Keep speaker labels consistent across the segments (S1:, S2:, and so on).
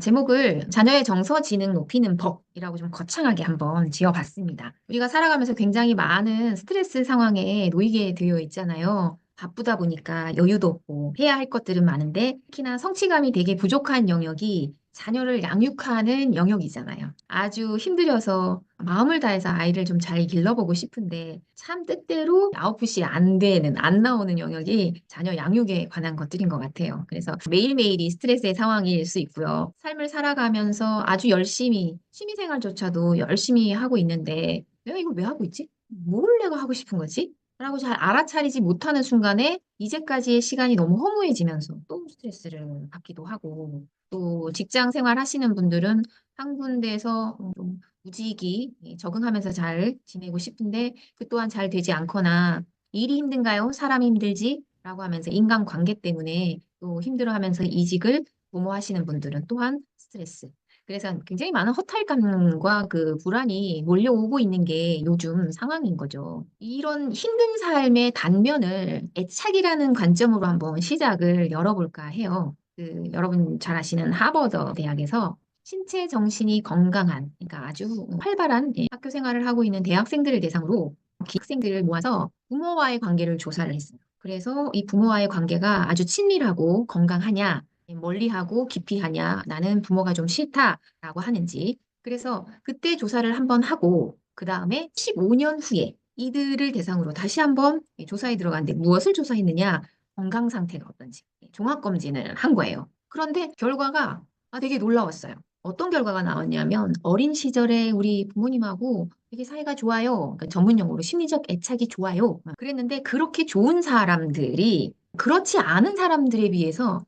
S1: 제목을 자녀의 정서 지능 높이는 법이라고 좀 거창하게 한번 지어봤습니다. 우리가 살아가면서 굉장히 많은 스트레스 상황에 놓이게 되어 있잖아요. 바쁘다 보니까 여유도 없고 해야 할 것들은 많은데 특히나 성취감이 되게 부족한 영역이 자녀를 양육하는 영역이잖아요. 아주 힘들어서 마음을 다해서 아이를 좀 잘 길러보고 싶은데 참 뜻대로 아웃풋이 안 되는, 안 나오는 영역이 자녀 양육에 관한 것들인 것 같아요. 그래서 매일매일이 스트레스의 상황일 수 있고요. 삶을 살아가면서 아주 열심히, 취미생활조차도 열심히 하고 있는데 내가 이걸 왜 하고 있지? 뭘 내가 하고 싶은 거지? 라고 잘 알아차리지 못하는 순간에 이제까지의 시간이 너무 허무해지면서 또 스트레스를 받기도 하고 또 직장 생활 하시는 분들은 한 군데에서 좀 무직이 적응하면서 잘 지내고 싶은데 그 또한 잘 되지 않거나 일이 힘든가요? 사람이 힘들지? 라고 하면서 인간관계 때문에 또 힘들어하면서 이직을 도모하시는 분들은 또한 스트레스. 그래서 굉장히 많은 허탈감과 그 불안이 몰려오고 있는 게 요즘 상황인 거죠. 이런 힘든 삶의 단면을 애착이라는 관점으로 한번 시작을 열어볼까 해요. 여러분 잘 아시는 하버드 대학에서 신체, 정신이 건강한, 그러니까 아주 활발한 학교 생활을 하고 있는 대학생들을 대상으로 학생들을 모아서 부모와의 관계를 조사를 했어요. 그래서 이 부모와의 관계가 아주 친밀하고 건강하냐, 멀리하고 깊이하냐, 나는 부모가 좀 싫다라고 하는지. 그래서 그때 조사를 한번 하고, 그 다음에 15년 후에 이들을 대상으로 다시 한번 조사에 들어갔는데 무엇을 조사했느냐? 건강 상태가 어떤지 종합검진을 한 거예요. 그런데 결과가 되게 놀라웠어요. 어떤 결과가 나왔냐면 어린 시절에 우리 부모님하고 되게 사이가 좋아요. 그러니까 전문 용어로 심리적 애착이 좋아요. 그랬는데 그렇게 좋은 사람들이 그렇지 않은 사람들에 비해서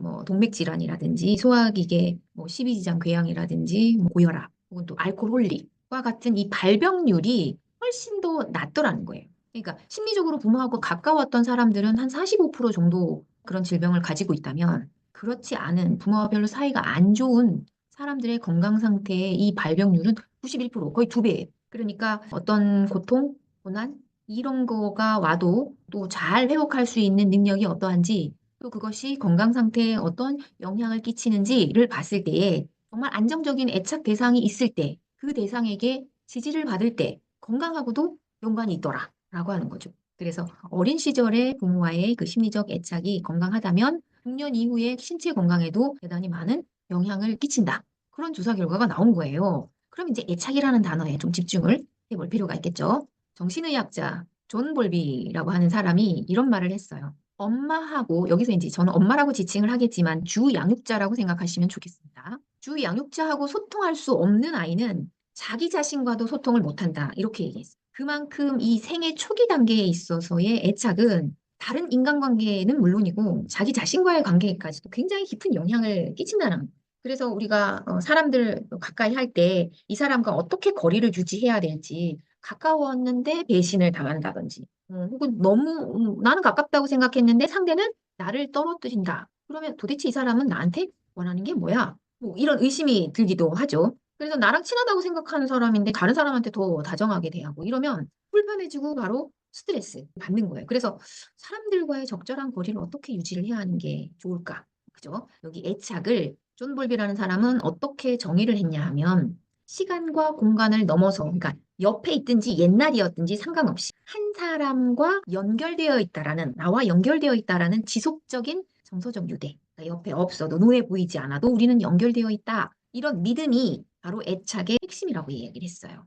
S1: 뭐 동맥질환이라든지 소화기계 뭐 십이지장 궤양이라든지 뭐 고혈압 혹은 또 알코올릭과 같은 이 발병률이 훨씬 더 낮더라는 거예요. 그러니까 심리적으로 부모하고 가까웠던 사람들은 한 45% 정도 그런 질병을 가지고 있다면 그렇지 않은 부모와 별로 사이가 안 좋은 사람들의 건강 상태의 이 발병률은 91% 거의 두 배예요. 그러니까 어떤 고통, 고난 이런 거가 와도 또 잘 회복할 수 있는 능력이 어떠한지 또 그것이 건강 상태에 어떤 영향을 끼치는지를 봤을 때에 정말 안정적인 애착 대상이 있을 때 그 대상에게 지지를 받을 때 건강하고도 연관이 있더라라고 하는 거죠. 그래서 어린 시절에 부모와의 그 심리적 애착이 건강하다면 중년 이후에 신체 건강에도 대단히 많은 영향을 끼친다. 그런 조사 결과가 나온 거예요. 그럼 이제 애착이라는 단어에 좀 집중을 해볼 필요가 있겠죠. 정신의학자 존 볼비라고 하는 사람이 이런 말을 했어요. 엄마하고 여기서 이제 저는 엄마라고 지칭을 하겠지만 주 양육자라고 생각하시면 좋겠습니다. 주 양육자하고 소통할 수 없는 아이는 자기 자신과도 소통을 못한다. 이렇게 얘기했어요. 그만큼 이 생애 초기 단계에 있어서의 애착은 다른 인간관계는 물론이고 자기 자신과의 관계까지도 굉장히 깊은 영향을 끼친다는 거예요. 그래서 우리가 사람들 가까이 할 때 이 사람과 어떻게 거리를 유지해야 될지 가까웠는데 배신을 당한다든지 혹은 너무 나는 가깝다고 생각했는데 상대는 나를 떨어뜨린다. 그러면 도대체 이 사람은 나한테 원하는 게 뭐야? 뭐 이런 의심이 들기도 하죠. 그래서 나랑 친하다고 생각하는 사람인데 다른 사람한테 더 다정하게 대하고 이러면 불편해지고 바로 스트레스 받는 거예요. 그래서 사람들과의 적절한 거리를 어떻게 유지를 해야 하는 게 좋을까? 그죠? 여기 애착을 존 볼비라는 사람은 어떻게 정의를 했냐 하면 시간과 공간을 넘어서 그러니까 옆에 있든지 옛날이었든지 상관없이 한 사람과 연결되어 있다라는 나와 연결되어 있다라는 지속적인 정서적 유대. 그러니까 옆에 없어도 눈에 보이지 않아도 우리는 연결되어 있다. 이런 믿음이 바로 애착의 핵심이라고 얘기를 했어요.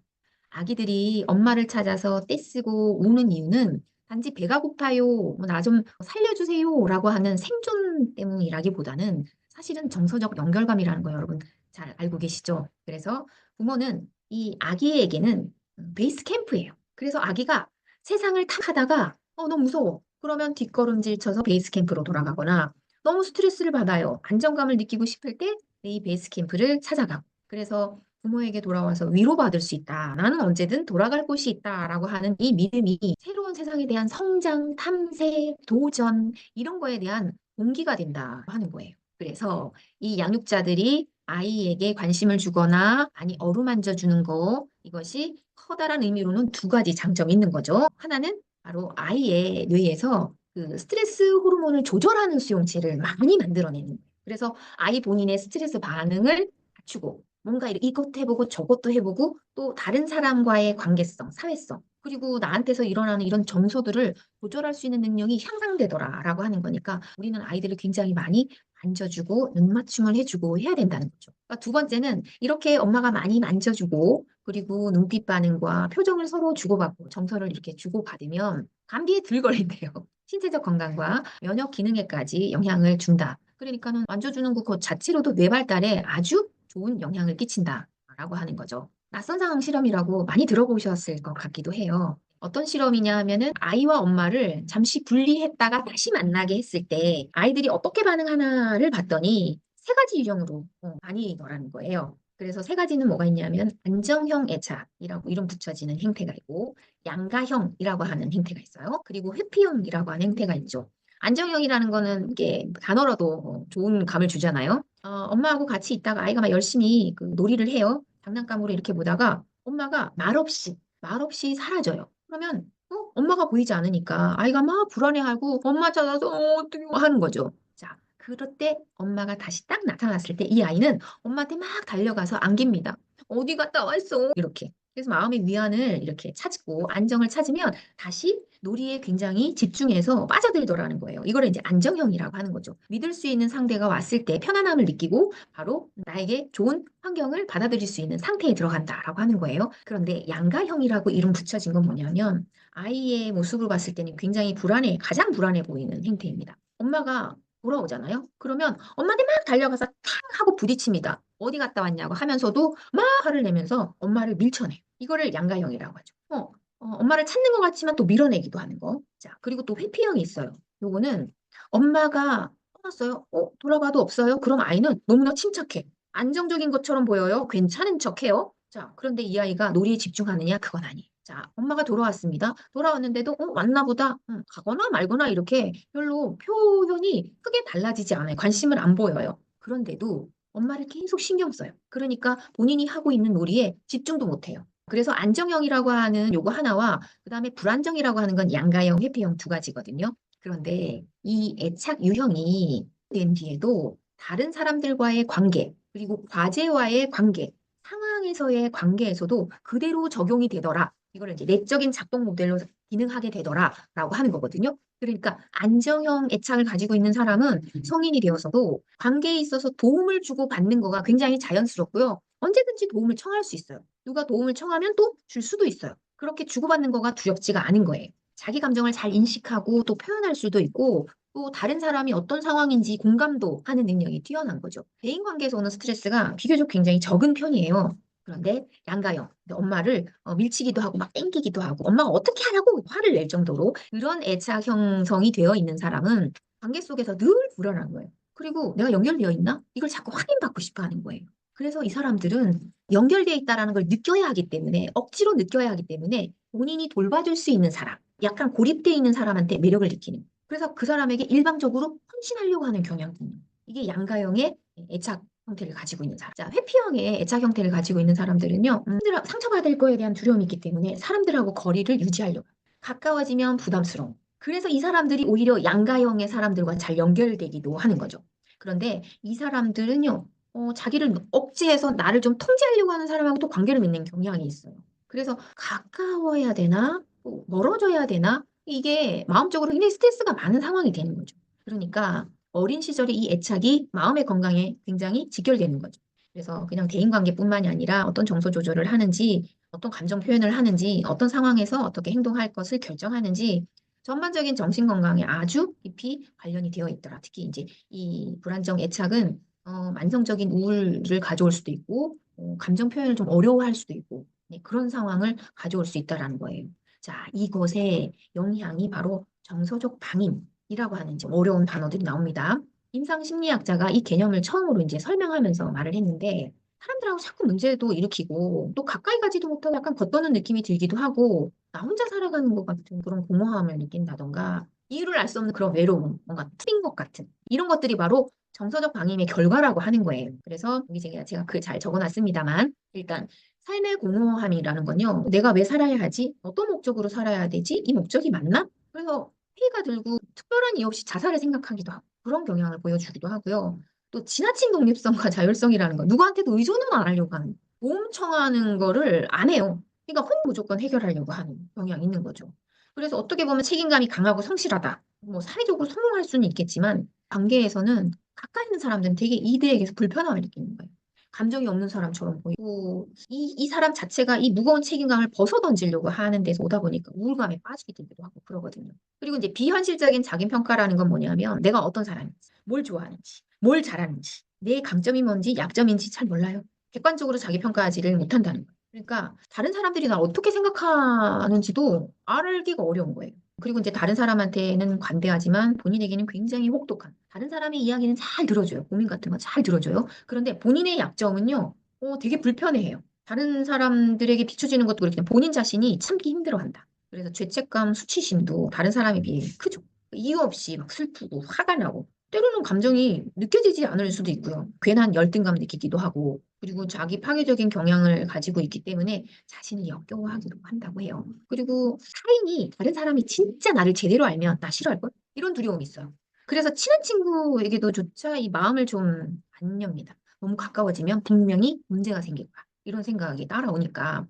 S1: 아기들이 엄마를 찾아서 떼쓰고 우는 이유는 단지 배가 고파요, 나 좀 살려주세요라고 하는 생존 때문이라기보다는 사실은 정서적 연결감이라는 거 여러분 잘 알고 계시죠? 그래서 부모는 이 아기에게는 베이스 캠프예요. 그래서 아기가 세상을 탁 하다가 너무 무서워. 그러면 뒷걸음질 쳐서 베이스 캠프로 돌아가거나 너무 스트레스를 받아요. 안정감을 느끼고 싶을 때 이 베이스 캠프를 찾아가고 그래서 부모에게 돌아와서 위로받을 수 있다. 나는 언제든 돌아갈 곳이 있다라고 하는 이 믿음이 새로운 세상에 대한 성장, 탐색, 도전 이런 거에 대한 동기가 된다 하는 거예요. 그래서 이 양육자들이 아이에게 관심을 주거나 아니 어루만져 주는 거 이것이 커다란 의미로는 두 가지 장점이 있는 거죠. 하나는 바로 아이의 뇌에서 그 스트레스 호르몬을 조절하는 수용체를 많이 만들어내는 거예요. 그래서 아이 본인의 스트레스 반응을 갖추고 뭔가 이것도 해보고 저것도 해보고 또 다른 사람과의 관계성, 사회성, 그리고 나한테서 일어나는 이런 정서들을 조절할 수 있는 능력이 향상되더라라고 하는 거니까 우리는 아이들을 굉장히 많이 만져주고 눈맞춤을 해주고 해야 된다는 거죠. 그러니까 두 번째는 이렇게 엄마가 많이 만져주고 그리고 눈빛 반응과 표정을 서로 주고받고 정서를 이렇게 주고받으면 감기에 덜 걸린대요. 신체적 건강과 면역 기능에까지 영향을 준다. 그러니까는 만져주는 것 자체로도 뇌 발달에 아주 좋은 영향을 끼친다라고 하는 거죠. 낯선 상황 실험이라고 많이 들어보셨을 것 같기도 해요. 어떤 실험이냐 하면은 아이와 엄마를 잠시 분리했다가 다시 만나게 했을 때 아이들이 어떻게 반응하나를 봤더니 세 가지 유형으로 나뉘더라는 거예요. 그래서 세 가지는 뭐가 있냐면 안정형 애착이라고 이름 붙여지는 행태가 있고 양가형이라고 하는 행태가 있어요. 그리고 회피형이라고 하는 행태가 있죠. 안정형이라는 거는 이게 단어로도 좋은 감을 주잖아요. 엄마하고 같이 있다가 아이가 막 열심히 그 놀이를 해요. 장난감으로 이렇게 보다가 엄마가 말없이 사라져요. 그러면 엄마가 보이지 않으니까 아이가 막 불안해하고 엄마 찾아서 어떻게 하는 거죠. 자, 그럴 때 엄마가 다시 딱 나타났을 때 이 아이는 엄마한테 막 달려가서 안깁니다. 어디 갔다 왔어? 이렇게. 그래서 마음의 위안을 이렇게 찾고 안정을 찾으면 다시 놀이에 굉장히 집중해서 빠져들더라는 거예요. 이걸 이제 안정형이라고 하는 거죠. 믿을 수 있는 상대가 왔을 때 편안함을 느끼고 바로 나에게 좋은 환경을 받아들일 수 있는 상태에 들어간다라고 하는 거예요. 그런데 양가형이라고 이름 붙여진 건 뭐냐면 아이의 모습을 봤을 때는 굉장히 가장 불안해 보이는 행태입니다. 엄마가 돌아오잖아요. 그러면 엄마한테 막 달려가서 탕 하고 부딪힙니다. 어디 갔다 왔냐고 하면서도 막 화를 내면서 엄마를 밀쳐내. 이거를 양가형이라고 하죠. 엄마를 찾는 것 같지만 또 밀어내기도 하는 거. 자, 그리고 또 회피형이 있어요. 요거는 엄마가 떠났어요. 돌아가도 없어요. 그럼 아이는 너무나 침착해. 안정적인 것처럼 보여요. 괜찮은 척해요. 자, 그런데 이 아이가 놀이에 집중하느냐? 그건 아니에요. 자, 엄마가 돌아왔습니다. 돌아왔는데도 왔나 보다. 가거나 말거나 이렇게 별로 표현이 크게 달라지지 않아요. 관심을 안 보여요. 그런데도 엄마를 계속 신경 써요. 그러니까 본인이 하고 있는 놀이에 집중도 못해요. 그래서 안정형이라고 하는 요거 하나와 그다음에 불안정이라고 하는 건 양가형, 회피형 두 가지거든요. 그런데 이 애착 유형이 된 뒤에도 다른 사람들과의 관계, 그리고 과제와의 관계, 상황에서의 관계에서도 그대로 적용이 되더라. 이걸 이제 내적인 작동 모델로 기능하게 되더라라고 하는 거거든요. 그러니까 안정형 애착을 가지고 있는 사람은 성인이 되어서도 관계에 있어서 도움을 주고 받는 거가 굉장히 자연스럽고요. 언제든지 도움을 청할 수 있어요. 누가 도움을 청하면 또 줄 수도 있어요. 그렇게 주고받는 거가 두렵지가 않은 거예요. 자기 감정을 잘 인식하고 또 표현할 수도 있고 또 다른 사람이 어떤 상황인지 공감도 하는 능력이 뛰어난 거죠. 대인 관계에서 오는 스트레스가 비교적 굉장히 적은 편이에요. 그런데 양가형, 엄마를 밀치기도 하고 막 땡기기도 하고 엄마가 어떻게 하냐고 화를 낼 정도로 그런 애착 형성이 되어 있는 사람은 관계 속에서 늘 불안한 거예요. 그리고 내가 연결되어 있나? 이걸 자꾸 확인받고 싶어 하는 거예요. 그래서 이 사람들은 연결되어 있다는 걸 느껴야 하기 때문에 억지로 느껴야 하기 때문에 본인이 돌봐줄 수 있는 사람, 약간 고립되어 있는 사람한테 매력을 느끼는 거예요. 그래서 그 사람에게 일방적으로 헌신하려고 하는 경향이 있는 거예요. 이게 양가형의 애착 형태를 가지고 있는 사람. 자, 회피형의 애착 형태를 가지고 있는 사람들은요, 상처받을 거에 대한 두려움이 있기 때문에 사람들하고 거리를 유지하려고. 가까워지면 부담스러워. 그래서 이 사람들이 오히려 양가형의 사람들과 잘 연결되기도 하는 거죠. 그런데 이 사람들은요, 자기를 억제해서 나를 좀 통제하려고 하는 사람하고 또 관계를 맺는 경향이 있어요. 그래서 가까워야 되나? 또 멀어져야 되나? 이게 마음적으로 굉장히 스트레스가 많은 상황이 되는 거죠. 그러니까 어린 시절에 이 애착이 마음의 건강에 굉장히 직결되는 거죠. 그래서 그냥 대인관계뿐만이 아니라 어떤 정서 조절을 하는지, 어떤 감정 표현을 하는지, 어떤 상황에서 어떻게 행동할 것을 결정하는지 전반적인 정신 건강에 아주 깊이 관련이 되어 있더라. 특히 이제 이 불안정 애착은 만성적인 우울을 가져올 수도 있고, 감정 표현을 좀 어려워할 수도 있고, 네, 그런 상황을 가져올 수 있다라는 거예요. 자, 이것의 영향이 바로 정서적 방임이라고 하는 좀 어려운 단어들이 나옵니다. 임상 심리학자가 이 개념을 처음으로 이제 설명하면서 말을 했는데, 사람들하고 자꾸 문제도 일으키고, 또 가까이 가지도 못하고 약간 겉도는 느낌이 들기도 하고, 나 혼자 살아가는 것 같은 그런 공허함을 느낀다던가, 이유를 알 수 없는 그런 외로움, 뭔가 틀린 것 같은, 이런 것들이 바로 정서적 방임의 결과라고 하는 거예요. 그래서 여기 제가 글 잘 적어놨습니다만 일단 삶의 공허함이라는 건요. 내가 왜 살아야 하지? 어떤 목적으로 살아야 되지? 이 목적이 맞나? 그래서 피해가 들고 특별한 이유 없이 자살을 생각하기도 하고 그런 경향을 보여주기도 하고요. 또 지나친 독립성과 자율성이라는 거 누구한테도 의존은 안 하려고 하는 도움 청하는 거를 안 해요. 그러니까 혼자 무조건 해결하려고 하는 경향이 있는 거죠. 그래서 어떻게 보면 책임감이 강하고 성실하다. 뭐 사회적으로 성공할 수는 있겠지만 관계에서는 가까이 있는 사람들은 되게 이들에게서 불편함을 느끼는 거예요. 감정이 없는 사람처럼 보이고 이 사람 자체가 이 무거운 책임감을 벗어던지려고 하는 데서 오다 보니까 우울감에 빠지게 되기도 하고 그러거든요. 그리고 이제 비현실적인 자기평가라는 건 뭐냐면 내가 어떤 사람인지, 뭘 좋아하는지, 뭘 잘하는지, 내 강점이 뭔지 약점인지 잘 몰라요. 객관적으로 자기평가하지를 못한다는 거예요. 그러니까 다른 사람들이 날 어떻게 생각하는지도 알기가 어려운 거예요. 그리고 이제 다른 사람한테는 관대하지만 본인에게는 굉장히 혹독한. 다른 사람의 이야기는 잘 들어줘요. 고민 같은 거 잘 들어줘요. 그런데 본인의 약점은요, 되게 불편해해요. 다른 사람들에게 비춰지는 것도 그렇지만 본인 자신이 참기 힘들어한다. 그래서 죄책감, 수치심도 다른 사람에 비해 크죠. 이유 없이 막 슬프고 화가 나고 때로는 감정이 느껴지지 않을 수도 있고요. 괜한 열등감 느끼기도 하고 그리고 자기 파괴적인 경향을 가지고 있기 때문에 자신을 역겨워하기도 한다고 해요. 그리고 타인이 다른 사람이 진짜 나를 제대로 알면 나 싫어할걸? 이런 두려움이 있어요. 그래서 친한 친구에게도 조차 이 마음을 좀 안 엽니다. 너무 가까워지면 분명히 문제가 생길 거야. 이런 생각이 따라오니까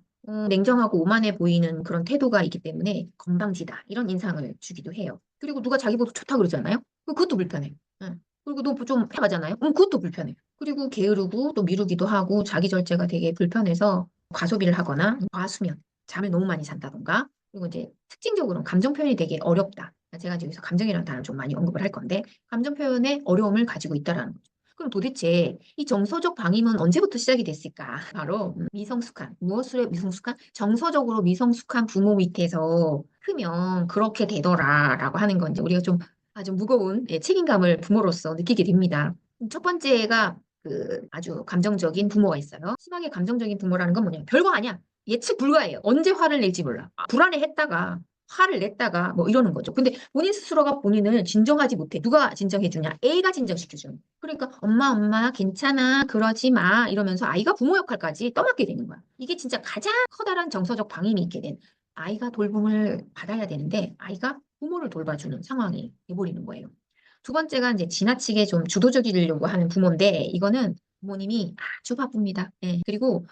S1: 냉정하고 오만해 보이는 그런 태도가 있기 때문에 건방지다 이런 인상을 주기도 해요. 그리고 누가 자기보다 좋다 그러잖아요. 그것도 불편해. 응. 그리고 너 좀 해가잖아요. 그것도 불편해. 그리고 게으르고 또 미루기도 하고 자기 절제가 되게 불편해서 과소비를 하거나 과수면, 잠을 너무 많이 잔다던가 그리고 이제 특징적으로는 감정 표현이 되게 어렵다. 제가 여기서 감정이라는 단어를 좀 많이 언급을 할 건데 감정 표현에 어려움을 가지고 있다라는 거죠. 그럼 도대체 이 정서적 방임은 언제부터 시작이 됐을까? 바로 미성숙한, 무엇으로 미성숙한? 정서적으로 미성숙한 부모 밑에서 크면 그렇게 되더라라고 하는 건 이제 우리가 좀 아주 무거운 책임감을 부모로서 느끼게 됩니다. 첫 번째가 그 아주 감정적인 부모가 있어요. 심하게 감정적인 부모라는 건 뭐냐? 별거 아니야. 예측 불가해요. 언제 화를 낼지 몰라. 불안해했다가 화를 냈다가 뭐 이러는 거죠. 근데 본인 스스로가 본인을 진정하지 못해. 누가 진정해주냐? 애가 진정시켜주는. 그러니까 엄마 괜찮아 그러지 마 이러면서 아이가 부모 역할까지 떠맡게 되는 거야. 이게 진짜 가장 커다란 정서적 방임이 있게 된 아이가 돌봄을 받아야 되는데 아이가 부모를 돌봐주는 상황이 돼버리는 거예요. 두 번째가 이제 지나치게 좀 주도적이려고 하는 부모인데 이거는 부모님이 아주 바쁩니다. 예. 그리고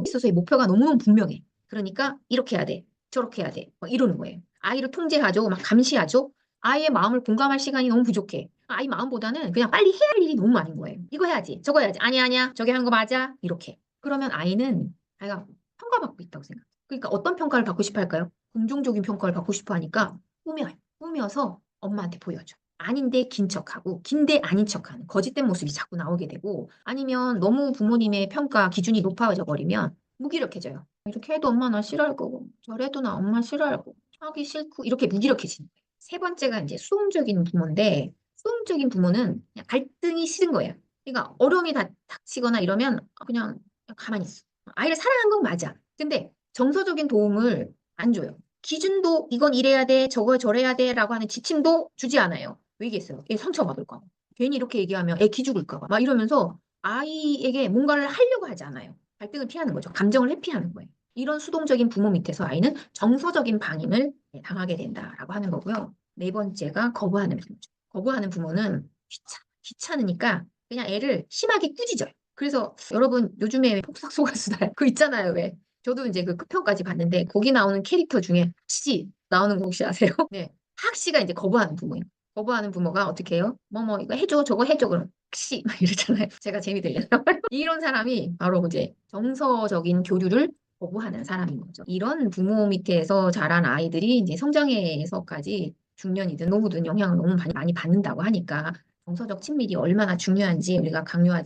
S1: 있어서의 목표가 너무너무 분명해. 그러니까 이렇게 해야 돼. 저렇게 해야 돼. 막 이러는 거예요. 아이를 통제하죠. 막 감시하죠. 아이의 마음을 공감할 시간이 너무 부족해. 아이 마음보다는 그냥 빨리 해야 할 일이 너무 많은 거예요. 이거 해야지. 저거 해야지. 아니야. 저게 하는 거 맞아. 이렇게. 그러면 아이가 평가받고 있다고 생각해요. 그러니까 어떤 평가를 받고 싶어 할까요? 긍정적인 평가를 받고 싶어 하니까 꾸며요. 꾸며서 엄마한테 보여줘. 아닌데 긴 척하고 긴데 아닌 척하는 거짓된 모습이 자꾸 나오게 되고 아니면 너무 부모님의 평가 기준이 높아져 버리면 무기력해져요. 이렇게 해도 엄마 나 싫어할 거고 저래도 나 엄마 싫어할 거고 하기 싫고 이렇게 무기력해지는 거예요. 세 번째가 이제 수동적인 부모인데 수동적인 부모는 그냥 갈등이 싫은 거예요. 그러니까 어려움이 닥치거나 이러면 그냥 가만히 있어. 아이를 사랑한 건 맞아. 근데 정서적인 도움을 안 줘요. 기준도 이건 이래야 돼, 저거 저래야 돼라고 하는 지침도 주지 않아요. 왜겠어요? 애 상처받을까 봐. 괜히 이렇게 얘기하면 애 기죽을까 봐. 막 이러면서 아이에게 뭔가를 하려고 하지 않아요. 갈등을 피하는 거죠. 감정을 회피하는 거예요. 이런 수동적인 부모 밑에서 아이는 정서적인 방임을 당하게 된다라고 하는 거고요. 네 번째가 거부하는 부모죠. 거부하는 부모는 귀찮으니까 그냥 애를 심하게 꾸짖어요. 그래서 여러분 요즘에 폭삭 속았수다 그 있잖아요. 왜? 저도 이제 그 끝편까지 봤는데 거기 나오는 캐릭터 중에 학시 나오는 거 혹시 아세요? 네. 학시가 이제 거부하는 부모예요. 거부하는 부모가 어떻게 해요? 뭐 이거 해줘 저거 해줘 그럼 학시 막 이러잖아요. 제가 재미들려요. 이런 사람이 바로 이제 정서적인 교류를 거부하는 사람인 거죠. 이런 부모 밑에서 자란 아이들이 이제 성장에서까지 중년이든 노후든 영향을 너무 많이 받는다고 하니까 정서적 친밀이 얼마나 중요한지 우리가 강조할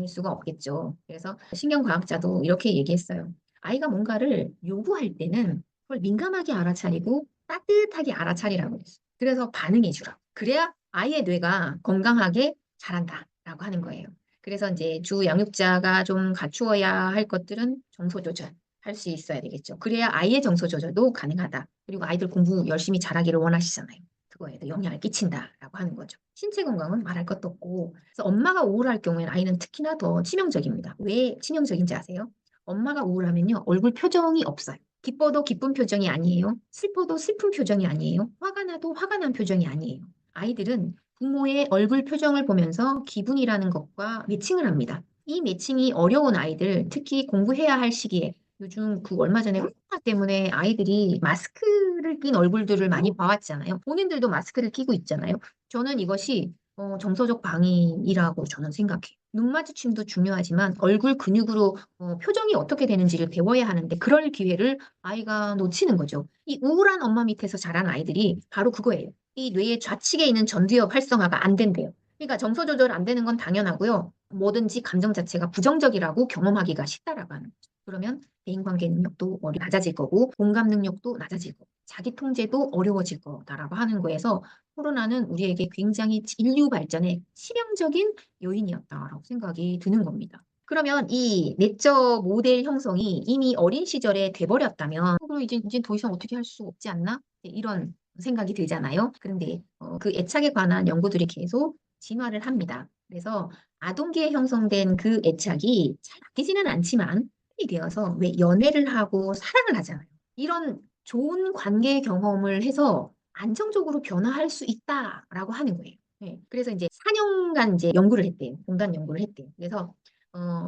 S1: 수가 없겠죠. 그래서 신경과학자도 이렇게 얘기했어요. 아이가 뭔가를 요구할 때는 그걸 민감하게 알아차리고 따뜻하게 알아차리라고 했어요. 그래서 반응해 주라. 그래야 아이의 뇌가 건강하게 자란다라고 하는 거예요. 그래서 이제 주 양육자가 좀 갖추어야 할 것들은 정서 조절 할 수 있어야 되겠죠. 그래야 아이의 정서 조절도 가능하다. 그리고 아이들 공부 열심히 잘하기를 원하시잖아요. 그거에도 영향을 끼친다라고 하는 거죠. 신체 건강은 말할 것도 없고, 그래서 엄마가 우울할 경우에는 아이는 특히나 더 치명적입니다. 왜 치명적인지 아세요? 엄마가 우울하면요, 얼굴 표정이 없어요. 기뻐도 기쁜 표정이 아니에요. 슬퍼도 슬픈 표정이 아니에요. 화가 나도 화가 난 표정이 아니에요. 아이들은 부모의 얼굴 표정을 보면서 기분이라는 것과 매칭을 합니다. 이 매칭이 어려운 아이들, 특히 공부해야 할 시기에 요즘 얼마 전에 코로나 때문에 아이들이 마스크를 낀 얼굴들을 많이 봐왔잖아요. 본인들도 마스크를 끼고 있잖아요. 저는 이것이 정서적 방위이라고 저는 생각해요. 눈 마주침도 중요하지만 얼굴 근육으로 표정이 어떻게 되는지를 배워야 하는데 그럴 기회를 아이가 놓치는 거죠. 이 우울한 엄마 밑에서 자란 아이들이 바로 그거예요. 이 뇌의 좌측에 있는 전두엽 활성화가 안 된대요. 그러니까 정서 조절 안 되는 건 당연하고요. 뭐든지 감정 자체가 부정적이라고 경험하기가 쉽다라고 하는 거죠. 그러면 대인관계 능력도 낮아질 거고 공감 능력도 낮아질 거고 자기 통제도 어려워질 거다라고 하는 거에서 코로나는 우리에게 굉장히 인류 발전에 치명적인 요인이었다라고 생각이 드는 겁니다. 그러면 이 내적 모델 형성이 이미 어린 시절에 돼버렸다면 그럼 이제 더 이상 어떻게 할 수 없지 않나? 이런 생각이 들잖아요. 그런데 그 애착에 관한 연구들이 계속 진화를 합니다. 그래서 아동기에 형성된 그 애착이 잘 바뀌지는 않지만 이 되어서 왜 연애를 하고 사랑을 하잖아요. 이런 좋은 관계 경험을 해서 안정적으로 변화할 수 있다라고 하는 거예요. 네. 그래서 이제 4년간 이제 연구를 했대요. 공단 연구를 했대요. 그래서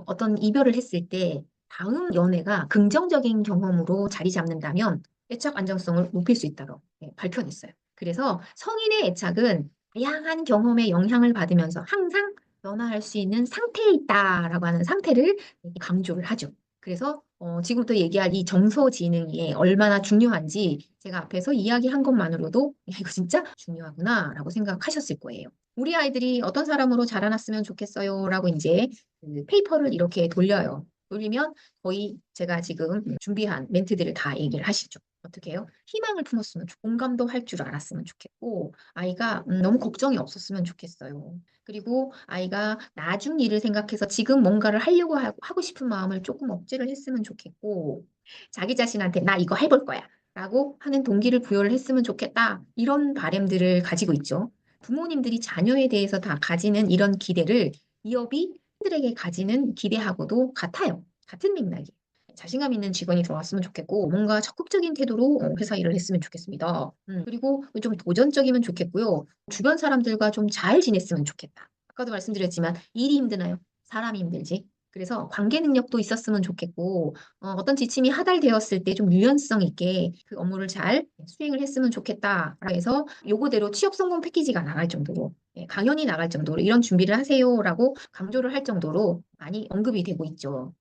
S1: 어떤 이별을 했을 때 다음 연애가 긍정적인 경험으로 자리 잡는다면 애착 안정성을 높일 수 있다고 밝혀냈어요. 그래서 성인의 애착은 다양한 경험에 영향을 받으면서 항상 변화할 수 있는 상태에 있다라고 하는 상태를 강조를 하죠. 그래서 지금부터 얘기할 이 정서지능이 얼마나 중요한지 제가 앞에서 이야기한 것만으로도 야, 이거 진짜 중요하구나라고 생각하셨을 거예요. 우리 아이들이 어떤 사람으로 자라났으면 좋겠어요 라고 이제 그 페이퍼를 이렇게 돌려요. 돌리면 거의 제가 지금 준비한 멘트들을 다 얘기를 하시죠. 어떻게 해요? 희망을 품었으면 공감도 할 줄 알았으면 좋겠고 아이가 너무 걱정이 없었으면 좋겠어요. 그리고 아이가 나중 일을 생각해서 지금 뭔가를 하려고 하고 싶은 마음을 조금 억제를 했으면 좋겠고 자기 자신한테 나 이거 해볼 거야 라고 하는 동기를 부여를 했으면 좋겠다. 이런 바람들을 가지고 있죠. 부모님들이 자녀에 대해서 다 가지는 이런 기대를 기업이 들에게 가지는 기대하고도 같아요. 같은 맥락이에요. 자신감 있는 직원이 들어왔으면 좋겠고 뭔가 적극적인 태도로 회사 일을 했으면 좋겠습니다. 그리고 좀 도전적이면 좋겠고요. 주변 사람들과 좀 잘 지냈으면 좋겠다. 아까도 말씀드렸지만 일이 힘드나요? 사람이 힘들지. 그래서 관계 능력도 있었으면 좋겠고 어떤 지침이 하달되었을 때 좀 유연성 있게 그 업무를 잘 수행을 했으면 좋겠다. 그래서 요거대로 취업 성공 패키지가 나갈 정도로 강연이 나갈 정도로 이런 준비를 하세요라고 강조를 할 정도로 많이 언급이 되고 있죠.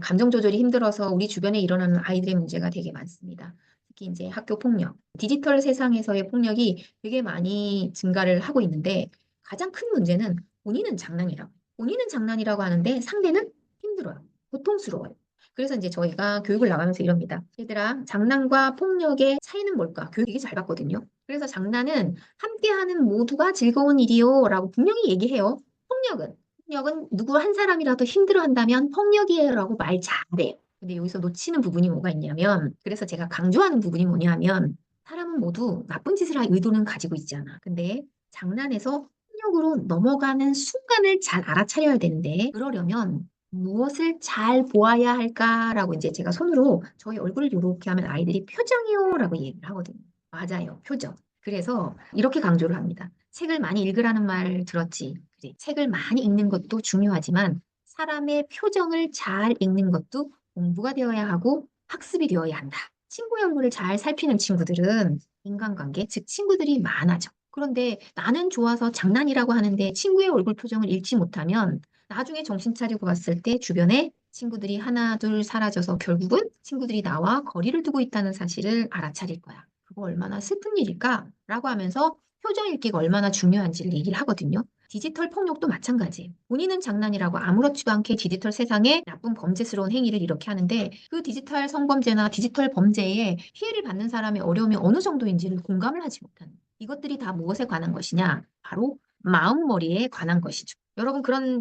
S1: 감정 조절이 힘들어서 우리 주변에 일어나는 아이들의 문제가 되게 많습니다. 특히 이제 학교 폭력, 디지털 세상에서의 폭력이 되게 많이 증가를 하고 있는데 가장 큰 문제는 본인은 장난이라고. 본인은 장난이라고 하는데 상대는 힘들어요. 고통스러워요. 그래서 이제 저희가 교육을 나가면서 이럽니다. 얘들아, 장난과 폭력의 차이는 뭘까? 교육 되게 잘 받거든요. 그래서 장난은 함께하는 모두가 즐거운 일이요 라고 분명히 얘기해요. 폭력은 누구 한 사람이라도 힘들어한다면 폭력이에요라고 말 잘해요. 근데 여기서 놓치는 부분이 뭐가 있냐면 그래서 제가 강조하는 부분이 뭐냐면 사람은 모두 나쁜 짓을 할 의도는 가지고 있잖아. 근데 장난에서 폭력으로 넘어가는 순간을 잘 알아차려야 되는데 그러려면 무엇을 잘 보아야 할까라고 이제 제가 손으로 저희 얼굴을 이렇게 하면 아이들이 표정이요라고 얘기를 하거든요. 맞아요. 표정. 그래서 이렇게 강조를 합니다. 책을 많이 읽으라는 말 들었지. 그래, 책을 많이 읽는 것도 중요하지만 사람의 표정을 잘 읽는 것도 공부가 되어야 하고 학습이 되어야 한다. 친구의 얼굴을 잘 살피는 친구들은 인간관계, 즉 친구들이 많아져. 그런데 나는 좋아서 장난이라고 하는데 친구의 얼굴 표정을 읽지 못하면 나중에 정신 차리고 봤을 때 주변에 친구들이 하나 둘 사라져서 결국은 친구들이 나와 거리를 두고 있다는 사실을 알아차릴 거야. 그거 얼마나 슬픈 일일까라고 하면서 표정 읽기가 얼마나 중요한지를 얘기를 하거든요. 디지털 폭력도 마찬가지예요. 본인은 장난이라고 아무렇지도 않게 디지털 세상에 나쁜 범죄스러운 행위를 이렇게 하는데 그 디지털 성범죄나 디지털 범죄에 피해를 받는 사람의 어려움이 어느 정도인지를 공감을 하지 못하는 이것들이 다 무엇에 관한 것이냐? 바로 마음머리에 관한 것이죠. 여러분 그런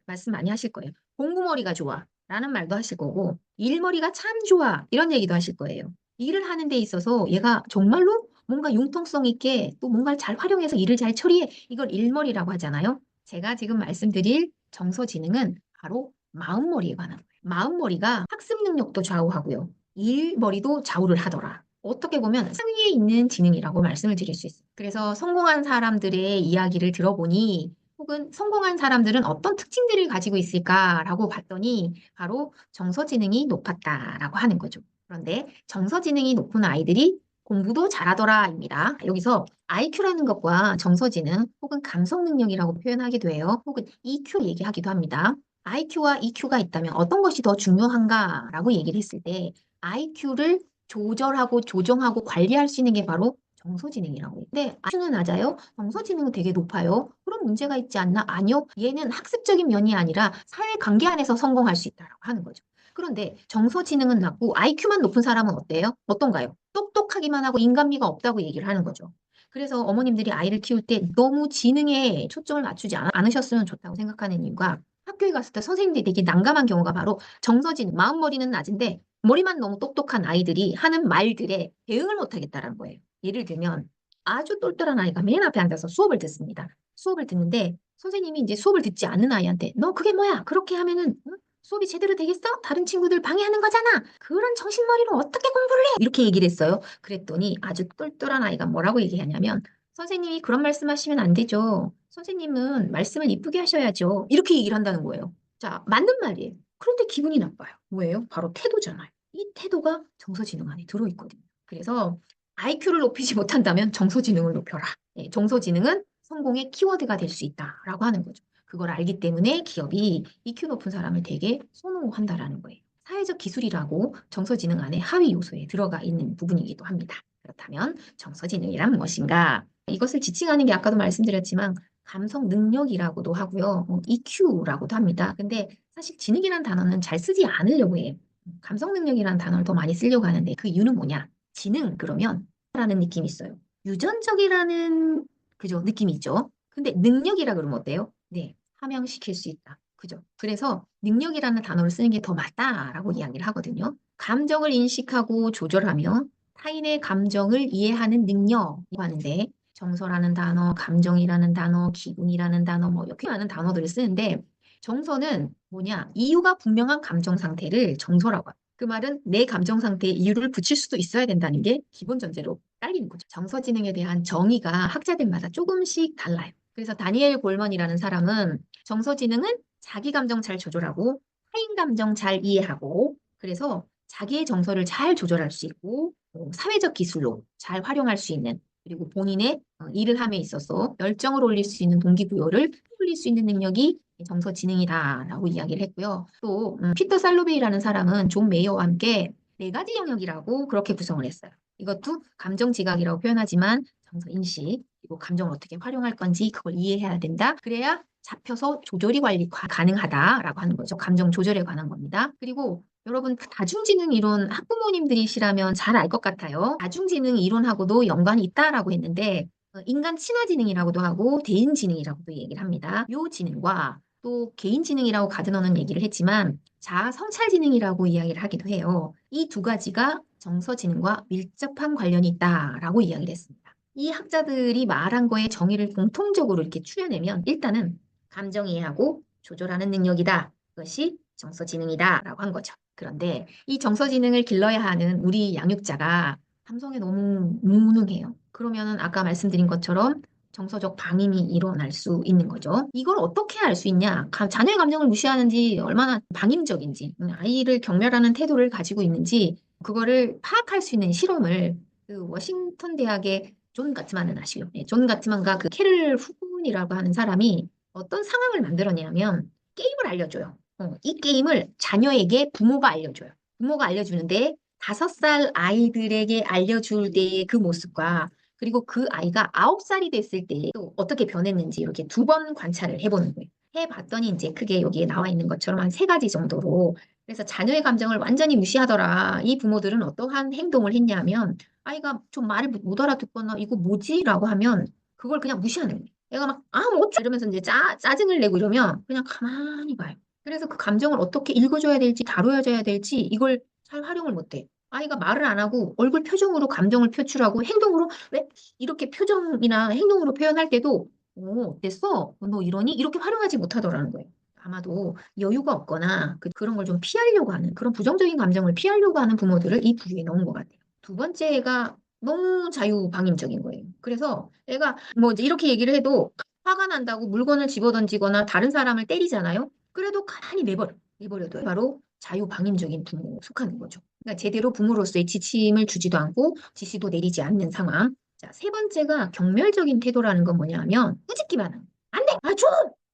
S1: 말씀 많이 하실 거예요. 공부머리가 좋아 라는 말도 하실 거고 일머리가 참 좋아 이런 얘기도 하실 거예요. 일을 하는 데 있어서 얘가 정말로 뭔가 융통성 있게 또 뭔가를 잘 활용해서 일을 잘 처리해. 이걸 일머리라고 하잖아요. 제가 지금 말씀드릴 정서지능은 바로 마음머리에 관한 거예요. 마음머리가 학습 능력도 좌우하고요. 일머리도 좌우를 하더라. 어떻게 보면 상위에 있는 지능이라고 말씀을 드릴 수 있어요. 그래서 성공한 사람들의 이야기를 들어보니 혹은 성공한 사람들은 어떤 특징들을 가지고 있을까라고 봤더니 바로 정서지능이 높았다라고 하는 거죠. 그런데 정서지능이 높은 아이들이 공부도 잘하더라입니다. 여기서 IQ라는 것과 정서지능 혹은 감성 능력이라고 표현하기도 해요. 혹은 EQ 얘기하기도 합니다. IQ와 EQ가 있다면 어떤 것이 더 중요한가라고 얘기를 했을 때 IQ를 조절하고 조정하고 관리할 수 있는 게 바로 정서지능이라고 해요. 근데 IQ는 낮아요? 정서지능은 되게 높아요. 그런 문제가 있지 않나? 아니요. 얘는 학습적인 면이 아니라 사회관계 안에서 성공할 수 있다고 하는 거죠. 그런데 정서지능은 낮고 IQ만 높은 사람은 어때요? 어떤가요? 똑똑하기만 하고 인간미가 없다고 얘기를 하는 거죠. 그래서 어머님들이 아이를 키울 때 너무 지능에 초점을 맞추지 않으셨으면 좋다고 생각하는 이유가 학교에 갔을 때 선생님들이 되게 난감한 경우가 바로 정서지능, 마음머리는 낮은데 머리만 너무 똑똑한 아이들이 하는 말들에 대응을 못하겠다라는 거예요. 예를 들면 아주 똘똘한 아이가 맨 앞에 앉아서 수업을 듣습니다. 수업을 듣는데 선생님이 이제 수업을 듣지 않는 아이한테 너 그게 뭐야? 그렇게 하면은 응? 수업이 제대로 되겠어? 다른 친구들 방해하는 거잖아. 그런 정신머리로 어떻게 공부를 해? 이렇게 얘기를 했어요. 그랬더니 아주 똘똘한 아이가 뭐라고 얘기하냐면 선생님이 그런 말씀하시면 안 되죠. 선생님은 말씀을 이쁘게 하셔야죠. 이렇게 얘기를 한다는 거예요. 자, 맞는 말이에요. 그런데 기분이 나빠요. 뭐예요? 바로 태도잖아요. 이 태도가 정서지능 안에 들어있거든요. 그래서 IQ를 높이지 못한다면 정서지능을 높여라. 예, 정서지능은 성공의 키워드가 될 수 있다라고 하는 거죠. 그걸 알기 때문에 기업이 EQ 높은 사람을 되게 선호한다라는 거예요. 사회적 기술이라고 정서지능 안에 하위 요소에 들어가 있는 부분이기도 합니다. 그렇다면 정서지능이란 무엇인가? 이것을 지칭하는 게 아까도 말씀드렸지만 감성 능력이라고도 하고요. EQ라고도 합니다. 근데 사실 지능이란 단어는 잘 쓰지 않으려고 해요. 감성 능력이라는 단어를 더 많이 쓰려고 하는데 그 이유는 뭐냐? 지능 그러면 라는 느낌이 있어요. 유전적이라는 그죠? 느낌이 있죠. 근데 능력이라 그러면 어때요? 네, 함양시킬 수 있다. 그죠? 그래서 능력이라는 단어를 쓰는 게 더 맞다라고 이야기를 하거든요. 감정을 인식하고 조절하며 타인의 감정을 이해하는 능력이라고 하는데 정서라는 단어, 감정이라는 단어, 기분이라는 단어 뭐 이렇게 많은 단어들을 쓰는데 정서는 뭐냐? 이유가 분명한 감정 상태를 정서라고 합니다. 그 말은 내 감정 상태에 이유를 붙일 수도 있어야 된다는 게 기본 전제로 딸리는 거죠. 정서지능에 대한 정의가 학자들마다 조금씩 달라요. 그래서 다니엘 골먼이라는 사람은 정서지능은 자기 감정 잘 조절하고 타인 감정 잘 이해하고 그래서 자기의 정서를 잘 조절할 수 있고 사회적 기술로 잘 활용할 수 있는 그리고 본인의 일을 함에 있어서 열정을 올릴 수 있는 동기부여를 올릴 수 있는 능력이 정서지능이다라고 이야기를 했고요. 또 피터 살로베이라는 사람은 존 메이어와 함께 네 가지 영역이라고 그렇게 구성을 했어요. 이것도 감정 지각이라고 표현하지만 정서 인식 그리고 감정을 어떻게 활용할 건지 그걸 이해해야 된다. 그래야 잡혀서 조절이 관리 가능하다라고 하는 거죠. 감정 조절에 관한 겁니다. 그리고 여러분 다중지능 이론 학부모님들이시라면 잘 알 것 같아요. 다중지능 이론하고도 연관이 있다라고 했는데 인간 친화지능이라고도 하고 대인지능이라고도 얘기를 합니다. 요 지능과 또 개인지능이라고 가드너는 얘기를 했지만 자아 성찰지능이라고 이야기를 하기도 해요. 이 두 가지가 정서지능과 밀접한 관련이 있다라고 이야기를 했습니다. 이 학자들이 말한 거에 정의를 공통적으로 이렇게 추려내면 일단은 감정 이해하고 조절하는 능력이다. 그것이 정서지능이다라고 한 거죠. 그런데 이 정서지능을 길러야 하는 우리 양육자가 감성에 너무 무능해요. 그러면은 아까 말씀드린 것처럼 정서적 방임이 일어날 수 있는 거죠. 이걸 어떻게 알 수 있냐? 자녀의 감정을 무시하는지 얼마나 방임적인지, 아이를 경멸하는 태도를 가지고 있는지 그거를 파악할 수 있는 실험을 그 워싱턴 대학의 존 가트만은 아시죠? 네, 존 가트만과 그 캐럴 후군이라고 하는 사람이 어떤 상황을 만들었냐면 게임을 알려줘요. 이 게임을 자녀에게 부모가 알려줘요. 부모가 알려주는데 5살 아이들에게 알려줄 때의 그 모습과 그리고 그 아이가 9살이 됐을 때 또 어떻게 변했는지 이렇게 두 번 관찰을 해보는 거예요. 해봤더니 이제 크게 여기에 나와 있는 것처럼 한 세 가지 정도로 그래서 자녀의 감정을 완전히 무시하더라. 이 부모들은 어떠한 행동을 했냐면 아이가 좀 말을 못 알아듣거나 이거 뭐지? 라고 하면 그걸 그냥 무시하는 거예요. 얘가 막, 뭐 어쩌 이러면서 이제 짜증을 내고 이러면 그냥 가만히 봐요. 그래서 그 감정을 어떻게 읽어줘야 될지 다뤄줘야 될지 이걸 잘 활용을 못해. 아이가 말을 안 하고 얼굴 표정으로 감정을 표출하고 행동으로 왜 이렇게 표정이나 행동으로 표현할 때도 어땠어? 너 이러니? 이렇게 활용하지 못하더라는 거예요. 아마도 여유가 없거나 그런 걸 좀 피하려고 하는 그런 부정적인 감정을 피하려고 하는 부모들을 이 부류에 넣은 것 같아요. 두 번째가 너무 자유방임적인 거예요. 그래서 애가 뭐 이제 이렇게 얘기를 해도 화가 난다고 물건을 집어던지거나 다른 사람을 때리잖아요. 그래도 가만히 내버려둬요. 바로 자유방임적인 부모에 속하는 거죠. 그러니까 제대로 부모로서의 지침을 주지도 않고 지시도 내리지 않는 상황. 자, 세 번째가 경멸적인 태도라는 건 뭐냐면 꾸짖기만 하는 거예요. 안 돼! 아, 줘!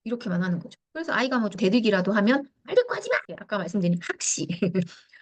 S1: 이렇게만 하는 거죠. 그래서 아이가 뭐 좀 대들기라도 하면 말대꾸 하지 마! 아까 말씀드린 학시.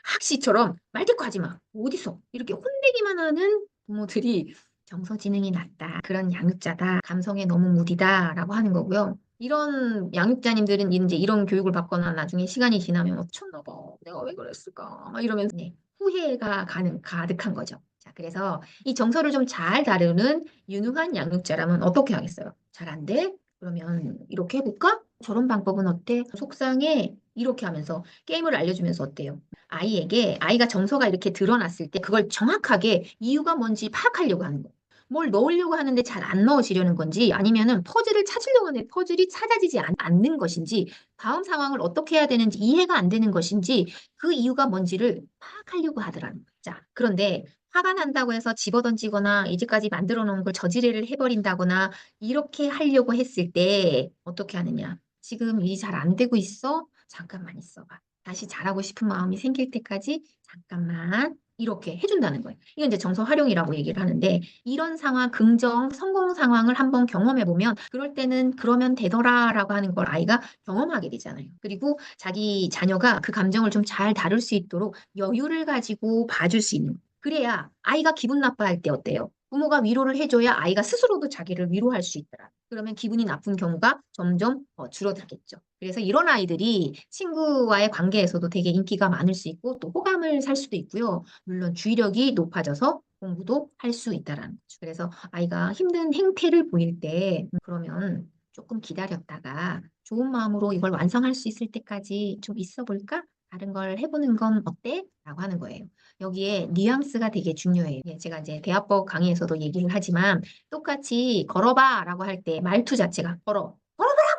S1: 학시처럼 말대꾸 하지 마. 어디서? 이렇게 혼내기만 하는 부모들이 정서지능이 낮다. 그런 양육자다. 감성에 너무 무디다라고 하는 거고요. 이런 양육자님들은 이제 이런 교육을 받거나 나중에 시간이 지나면 미쳤나 봐. 내가 왜 그랬을까? 막 이러면서 네, 후회가 가득한 거죠. 자, 그래서 이 정서를 좀 잘 다루는 유능한 양육자라면 어떻게 하겠어요? 잘 안 돼? 그러면 이렇게 해볼까? 저런 방법은 어때? 속상해? 이렇게 하면서 게임을 알려주면서 어때요? 아이에게 아이가 정서가 이렇게 드러났을 때 그걸 정확하게 이유가 뭔지 파악하려고 하는 거예요. 뭘 넣으려고 하는데 잘 안 넣어지려는 건지 아니면은 퍼즐을 찾으려고 하는데 퍼즐이 찾아지지 않는 것인지 다음 상황을 어떻게 해야 되는지 이해가 안 되는 것인지 그 이유가 뭔지를 파악하려고 하더라는 거예요. 자, 그런데 화가 난다고 해서 집어던지거나 이제까지 만들어 놓은 걸 저지레를 해버린다거나 이렇게 하려고 했을 때 어떻게 하느냐. 지금 일이 잘 안 되고 있어? 잠깐만 있어봐. 다시 잘하고 싶은 마음이 생길 때까지 잠깐만 이렇게 해준다는 거예요. 이건 이제 정서 활용이라고 얘기를 하는데 이런 상황, 긍정, 성공 상황을 한번 경험해 보면 그럴 때는 그러면 되더라라고 하는 걸 아이가 경험하게 되잖아요. 그리고 자기 자녀가 그 감정을 좀 잘 다룰 수 있도록 여유를 가지고 봐줄 수 있는 거예요. 그래야 아이가 기분 나빠할 때 어때요? 부모가 위로를 해줘야 아이가 스스로도 자기를 위로할 수 있더라. 그러면 기분이 나쁜 경우가 점점 줄어들겠죠. 그래서 이런 아이들이 친구와의 관계에서도 되게 인기가 많을 수 있고 또 호감을 살 수도 있고요. 물론 주의력이 높아져서 공부도 할 수 있다라는 거죠. 그래서 아이가 힘든 행태를 보일 때 그러면 조금 기다렸다가 좋은 마음으로 이걸 완성할 수 있을 때까지 좀 있어 볼까? 다른 걸 해보는 건 어때? 라고 하는 거예요. 여기에 뉘앙스가 되게 중요해요. 예, 제가 이제 대화법 강의에서도 얘기를 하지만 똑같이 걸어봐 라고 할 때 말투 자체가 걸어보라고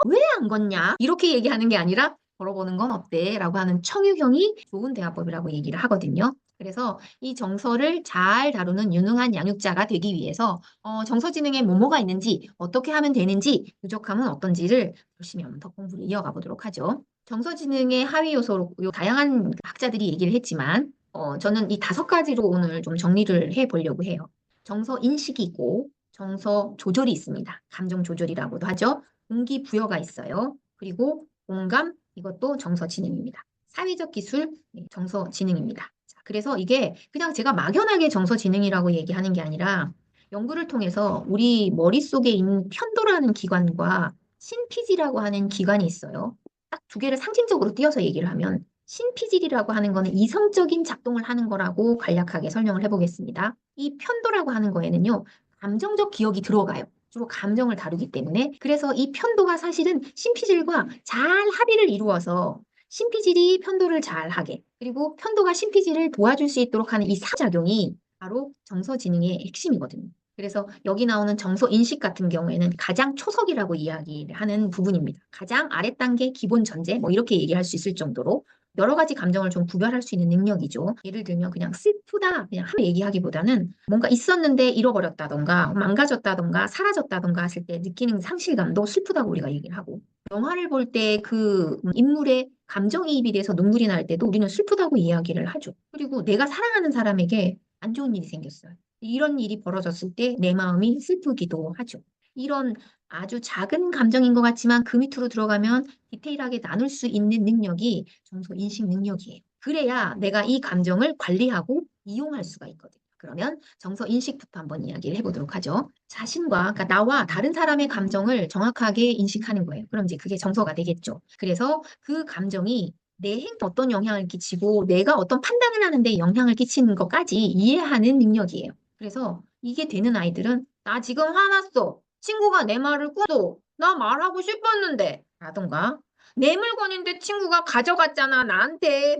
S1: 왜 안 걷냐? 이렇게 얘기하는 게 아니라 걸어보는 건 어때? 라고 하는 청유형이 좋은 대화법이라고 얘기를 하거든요. 그래서 이 정서를 잘 다루는 유능한 양육자가 되기 위해서 정서지능에 뭐뭐가 있는지 어떻게 하면 되는지 부족함은 어떤지를 열심히 한번 더 공부를 이어가 보도록 하죠. 정서지능의 하위 요소로 다양한 학자들이 얘기를 했지만 저는 이 5가지로 오늘 좀 정리를 해보려고 해요. 정서 인식이 있고 정서 조절이 있습니다. 감정 조절이라고도 하죠. 동기부여가 있어요. 그리고 공감, 이것도 정서지능입니다. 사회적 기술, 정서지능입니다. 자, 그래서 이게 그냥 제가 막연하게 정서지능이라고 얘기하는 게 아니라 연구를 통해서 우리 머릿속에 있는 편도라는 기관과 신피질이라고 하는 기관이 있어요. 딱 두 개를 상징적으로 띄어서 얘기를 하면 신피질이라고 하는 거는 이성적인 작동을 하는 거라고 간략하게 설명을 해보겠습니다. 이 편도라고 하는 거에는요, 감정적 기억이 들어가요. 주로 감정을 다루기 때문에 그래서 이 편도가 사실은 신피질과 잘 합의를 이루어서 신피질이 편도를 잘 하게 그리고 편도가 신피질을 도와줄 수 있도록 하는 이 사작용이 바로 정서지능의 핵심이거든요. 그래서 여기 나오는 정서인식 같은 경우에는 가장 초석이라고 이야기를 하는 부분입니다. 가장 아랫단계 기본 전제 뭐 이렇게 얘기할 수 있을 정도로 여러 가지 감정을 좀 구별할 수 있는 능력이죠. 예를 들면 그냥 슬프다 그냥 하루 얘기하기보다는 뭔가 있었는데 잃어버렸다던가 망가졌다던가 사라졌다던가 했을 때 느끼는 상실감도 슬프다고 우리가 얘기를 하고 영화를 볼 때 그 인물의 감정이입이 돼서 눈물이 날 때도 우리는 슬프다고 이야기를 하죠. 그리고 내가 사랑하는 사람에게 안 좋은 일이 생겼어요. 이런 일이 벌어졌을 때 내 마음이 슬프기도 하죠. 이런 아주 작은 감정인 것 같지만 그 밑으로 들어가면 디테일하게 나눌 수 있는 능력이 정서 인식 능력이에요. 그래야 내가 이 감정을 관리하고 이용할 수가 있거든요. 그러면 정서 인식부터 한번 이야기를 해보도록 하죠. 자신과, 그러니까 나와 다른 사람의 감정을 정확하게 인식하는 거예요. 그럼 이제 그게 정서가 되겠죠. 그래서 그 감정이 내 행동에 어떤 영향을 끼치고 내가 어떤 판단을 하는데 영향을 끼치는 것까지 이해하는 능력이에요. 그래서 이게 되는 아이들은 나 지금 화났어. 친구가 내 말을 꾼도 나 말하고 싶었는데 라던가 내 물건인데 친구가 가져갔잖아. 나한테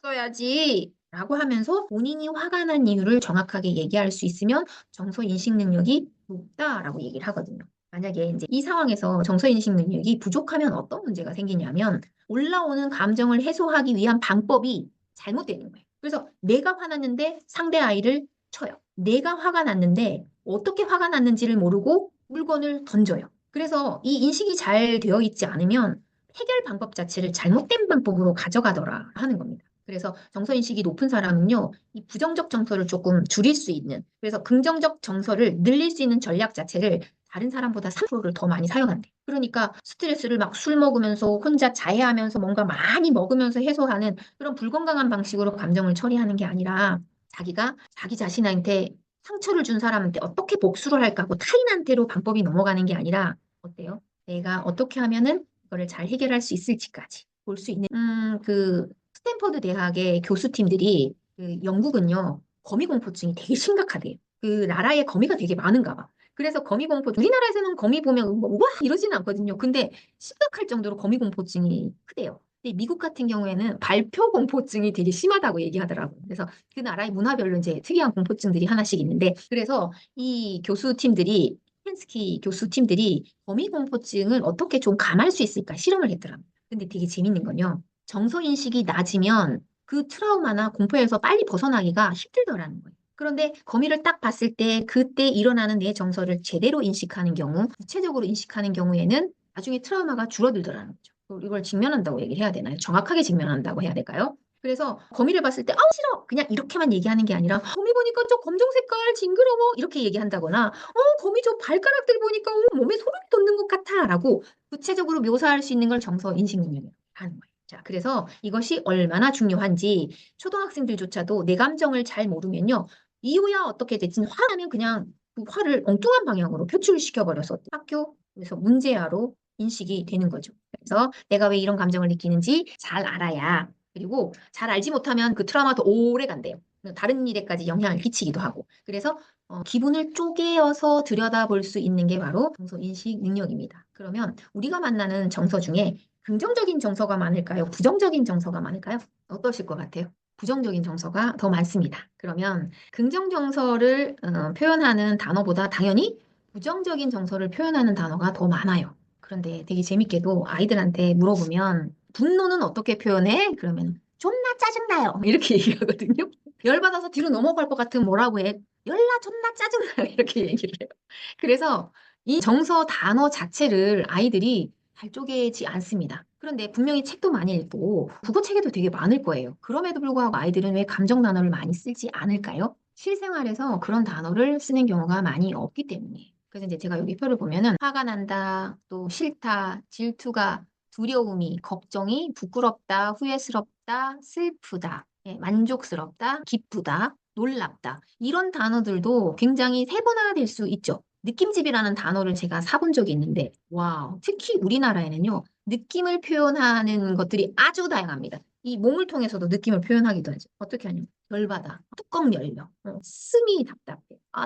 S1: 물어봤어야지. 라고 하면서 본인이 화가 난 이유를 정확하게 얘기할 수 있으면 정서 인식 능력이 높다라고 얘기를 하거든요. 만약에 이제 이 상황에서 정서 인식 능력이 부족하면 어떤 문제가 생기냐면 올라오는 감정을 해소하기 위한 방법이 잘못되는 거예요. 그래서 내가 화났는데 상대 아이를 쳐요. 내가 화가 났는데 어떻게 화가 났는지를 모르고 물건을 던져요. 그래서 이 인식이 잘 되어 있지 않으면 해결 방법 자체를 잘못된 방법으로 가져가더라 하는 겁니다. 그래서 정서인식이 높은 사람은요, 이 부정적 정서를 조금 줄일 수 있는, 그래서 긍정적 정서를 늘릴 수 있는 전략 자체를 다른 사람보다 3%를 더 많이 사용한대. 그러니까 스트레스를 막 술 먹으면서 혼자 자해하면서 뭔가 많이 먹으면서 해소하는 그런 불건강한 방식으로 감정을 처리하는 게 아니라 자기가 자기 자신한테 상처를 준 사람한테 어떻게 복수를 할까 하고 타인한테로 방법이 넘어가는 게 아니라 어때요? 내가 어떻게 하면은 이거를 잘 해결할 수 있을지까지 볼 수 있는 그 스탠퍼드 대학의 교수팀들이 그 영국은요 거미 공포증이 되게 심각하대요. 그 나라에 거미가 되게 많은가 봐. 그래서 거미 공포 우리나라에서는 거미 보면 뭐, 우와 이러지는 않거든요. 근데 심각할 정도로 거미 공포증이 크대요. 근데 미국 같은 경우에는 발표 공포증이 되게 심하다고 얘기하더라고요. 그래서 그 나라의 문화별로 이제 특이한 공포증들이 하나씩 있는데 그래서 이 교수팀들이 펜스키 교수팀들이 거미 공포증을 어떻게 좀 감할 수 있을까 실험을 했더라고요. 근데 되게 재밌는 건요. 정서 인식이 낮으면 그 트라우마나 공포에서 빨리 벗어나기가 힘들더라는 거예요. 그런데 거미를 딱 봤을 때 그때 일어나는 내 정서를 제대로 인식하는 경우, 구체적으로 인식하는 경우에는 나중에 트라우마가 줄어들더라는 거죠. 이걸 직면한다고 얘기를 해야 되나요? 정확하게 직면한다고 해야 될까요? 그래서 거미를 봤을 때 아우 싫어 그냥 이렇게만 얘기하는 게 아니라 거미 보니까 저 검정 색깔 징그러워 이렇게 얘기한다거나 거미 저 발가락들 보니까 몸에 소름이 돋는 것 같아 라고 구체적으로 묘사할 수 있는 걸 정서 인식 능력이라고 하는 거예요. 자, 그래서 이것이 얼마나 중요한지 초등학생들조차도 내 감정을 잘 모르면요. 이유야 어떻게 됐든 화나면 그냥 그 화를 엉뚱한 방향으로 표출시켜버려서 학교에서 문제아로 인식이 되는 거죠. 그래서 내가 왜 이런 감정을 느끼는지 잘 알아야 그리고 잘 알지 못하면 그 트라우마 더 오래 간대요. 다른 일에까지 영향을 끼치기도 하고. 그래서 기분을 쪼개어서 들여다볼 수 있는 게 바로 정서 인식 능력입니다. 그러면 우리가 만나는 정서 중에 긍정적인 정서가 많을까요? 부정적인 정서가 많을까요? 어떠실 것 같아요? 부정적인 정서가 더 많습니다. 그러면 긍정 정서를 표현하는 단어보다 당연히 부정적인 정서를 표현하는 단어가 더 많아요. 그런데 되게 재밌게도 아이들한테 물어보면 분노는 어떻게 표현해? 그러면 존나 짜증나요. 이렇게 얘기하거든요. 열받아서 뒤로 넘어갈 것 같으면 뭐라고 해? 열나 존나 짜증나요. 이렇게 얘기를 해요. 그래서 이 정서 단어 자체를 아이들이 잘 쪼개지 않습니다. 그런데 분명히 책도 많이 읽고 국어책에도 되게 많을 거예요. 그럼에도 불구하고 아이들은 왜 감정 단어를 많이 쓰지 않을까요? 실생활에서 그런 단어를 쓰는 경우가 많이 없기 때문에. 그래서 이제 제가 여기 표를 보면은 화가 난다, 또 싫다, 질투가, 두려움이, 걱정이, 부끄럽다, 후회스럽다, 슬프다, 만족스럽다, 기쁘다, 놀랍다. 이런 단어들도 굉장히 세분화될 수 있죠. 느낌집이라는 단어를 제가 사본 적이 있는데, 와우, 특히 우리나라에는요, 느낌을 표현하는 것들이 아주 다양합니다. 이 몸을 통해서도 느낌을 표현하기도 하죠. 어떻게 하냐면, 열받아, 뚜껑 열려, 숨이 답답해,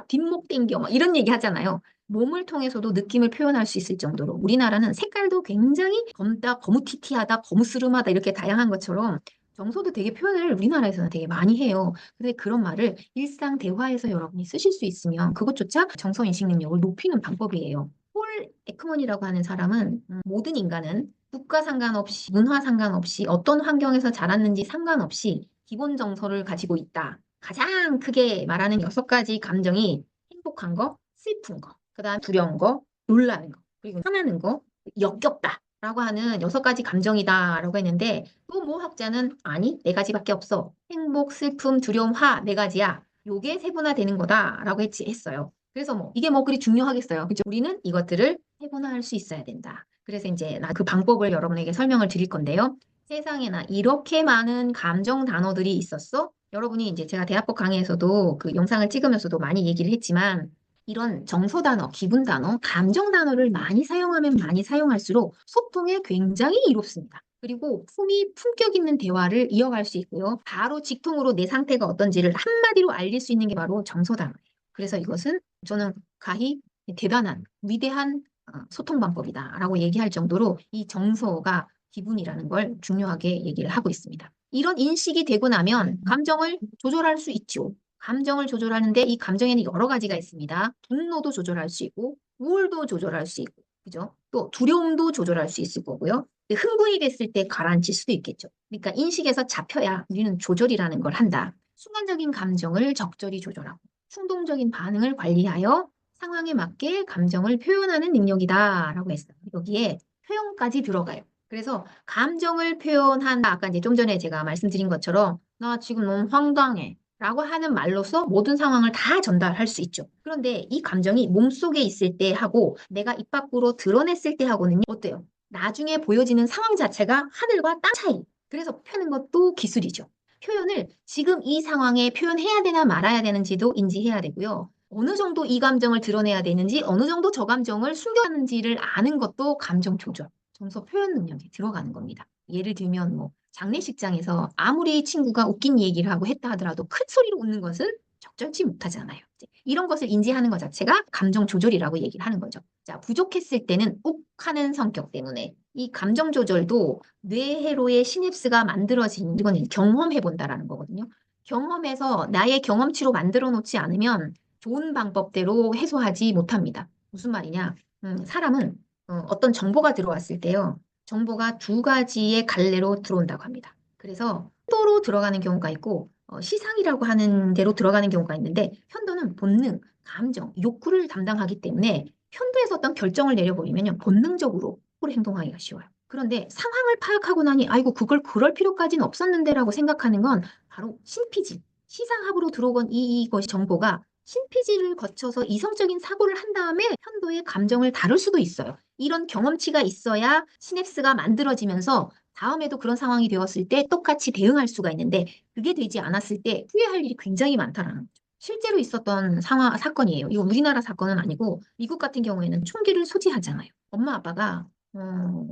S1: 뒷목 땡겨, 막 이런 얘기 하잖아요. 몸을 통해서도 느낌을 표현할 수 있을 정도로 우리나라는 색깔도 굉장히 검다, 거무튀튀하다, 거무스름하다 이렇게 다양한 것처럼 정서도 되게 표현을 우리나라에서는 되게 많이 해요. 근데 그런 말을 일상 대화에서 여러분이 쓰실 수 있으면 그것조차 정서 인식 능력을 높이는 방법이에요. 폴 에크먼이라고 하는 사람은 모든 인간은 국가 상관없이 문화 상관없이 어떤 환경에서 자랐는지 상관없이 기본 정서를 가지고 있다. 가장 크게 말하는 6가지 감정이 행복한 거, 슬픈 거, 그다음 두려운 거, 놀라는 거, 그리고 화나는 거, 역겹다. 라고 하는 6가지 감정이다라고 했는데 또 모 학자는 아니 4가지밖에 없어. 행복, 슬픔, 두려움, 화 4가지야. 요게 세분화되는 거다라고 했어요. 그래서 뭐 이게 뭐 그리 중요하겠어요. 그죠? 우리는 이것들을 세분화할 수 있어야 된다. 그래서 이제 나 그 방법을 여러분에게 설명을 드릴 건데요. 세상에나 이렇게 많은 감정 단어들이 있었어? 여러분이 이제 제가 대학법 강의에서도 그 영상을 찍으면서도 많이 얘기를 했지만 이런 정서 단어, 기분 단어, 감정 단어를 많이 사용하면 많이 사용할수록 소통에 굉장히 이롭습니다. 그리고 품격 있는 대화를 이어갈 수 있고요. 바로 직통으로 내 상태가 어떤지를 한마디로 알릴 수 있는 게 바로 정서 단어예요. 그래서 이것은 저는 가히 대단한, 위대한 소통 방법이다라고 얘기할 정도로 이 정서가 기분이라는 걸 중요하게 얘기를 하고 있습니다. 이런 인식이 되고 나면 감정을 조절할 수 있죠. 감정을 조절하는데 이 감정에는 여러 가지가 있습니다. 분노도 조절할 수 있고, 우울도 조절할 수 있고, 그죠? 또 두려움도 조절할 수 있을 거고요. 흥분이 됐을 때 가라앉힐 수도 있겠죠. 그러니까 인식에서 잡혀야 우리는 조절이라는 걸 한다. 순간적인 감정을 적절히 조절하고, 충동적인 반응을 관리하여 상황에 맞게 감정을 표현하는 능력이다 라고 했어요. 여기에 표현까지 들어가요. 그래서 감정을 표현한다. 아까 이제 좀 전에 제가 말씀드린 것처럼 나 지금 너무 황당해 라고 하는 말로써 모든 상황을 다 전달할 수 있죠. 그런데 이 감정이 몸속에 있을 때 하고 내가 입 밖으로 드러냈을 때 하고는 어때요? 나중에 보여지는 상황 자체가 하늘과 땅 차이. 그래서 표현하는 것도 기술이죠. 표현을 지금 이 상황에 표현해야 되나 말아야 되는지도 인지해야 되고요. 어느 정도 이 감정을 드러내야 되는지, 어느 정도 저 감정을 숨겨야하는지를 아는 것도 감정 조절, 정서 표현 능력에 들어가는 겁니다. 예를 들면 뭐 장례식장에서 아무리 친구가 웃긴 얘기를 하고 했다 하더라도 큰 소리로 웃는 것은 적절치 못하잖아요. 이런 것을 인지하는 것 자체가 감정 조절이라고 얘기를 하는 거죠. 자, 부족했을 때는 욱 하는 성격 때문에 이 감정 조절도 뇌회로의 시냅스가 만들어진 이거는 경험해 본다라는 거거든요. 경험해서 나의 경험치로 만들어 놓지 않으면 좋은 방법대로 해소하지 못합니다. 무슨 말이냐? 사람은 어떤 정보가 들어왔을 때요. 정보가 두 가지의 갈래로 들어온다고 합니다. 그래서 현도로 들어가는 경우가 있고 시상이라고 하는 대로 들어가는 경우가 있는데 현도는 본능, 감정, 욕구를 담당하기 때문에 현도에서 어떤 결정을 내려버리면 본능적으로 행동하기가 쉬워요. 그런데 상황을 파악하고 나니 아이고 그걸 그럴 필요까지는 없었는데라고 생각하는 건 바로 신피지, 시상합으로 들어온 이것이 정보가 신피지를 거쳐서 이성적인 사고를 한 다음에 현도의 감정을 다룰 수도 있어요. 이런 경험치가 있어야 시냅스가 만들어지면서 다음에도 그런 상황이 되었을 때 똑같이 대응할 수가 있는데 그게 되지 않았을 때 후회할 일이 굉장히 많다라는 거죠. 실제로 있었던 사건이에요. 이거 우리나라 사건은 아니고 미국 같은 경우에는 총기를 소지하잖아요. 엄마 아빠가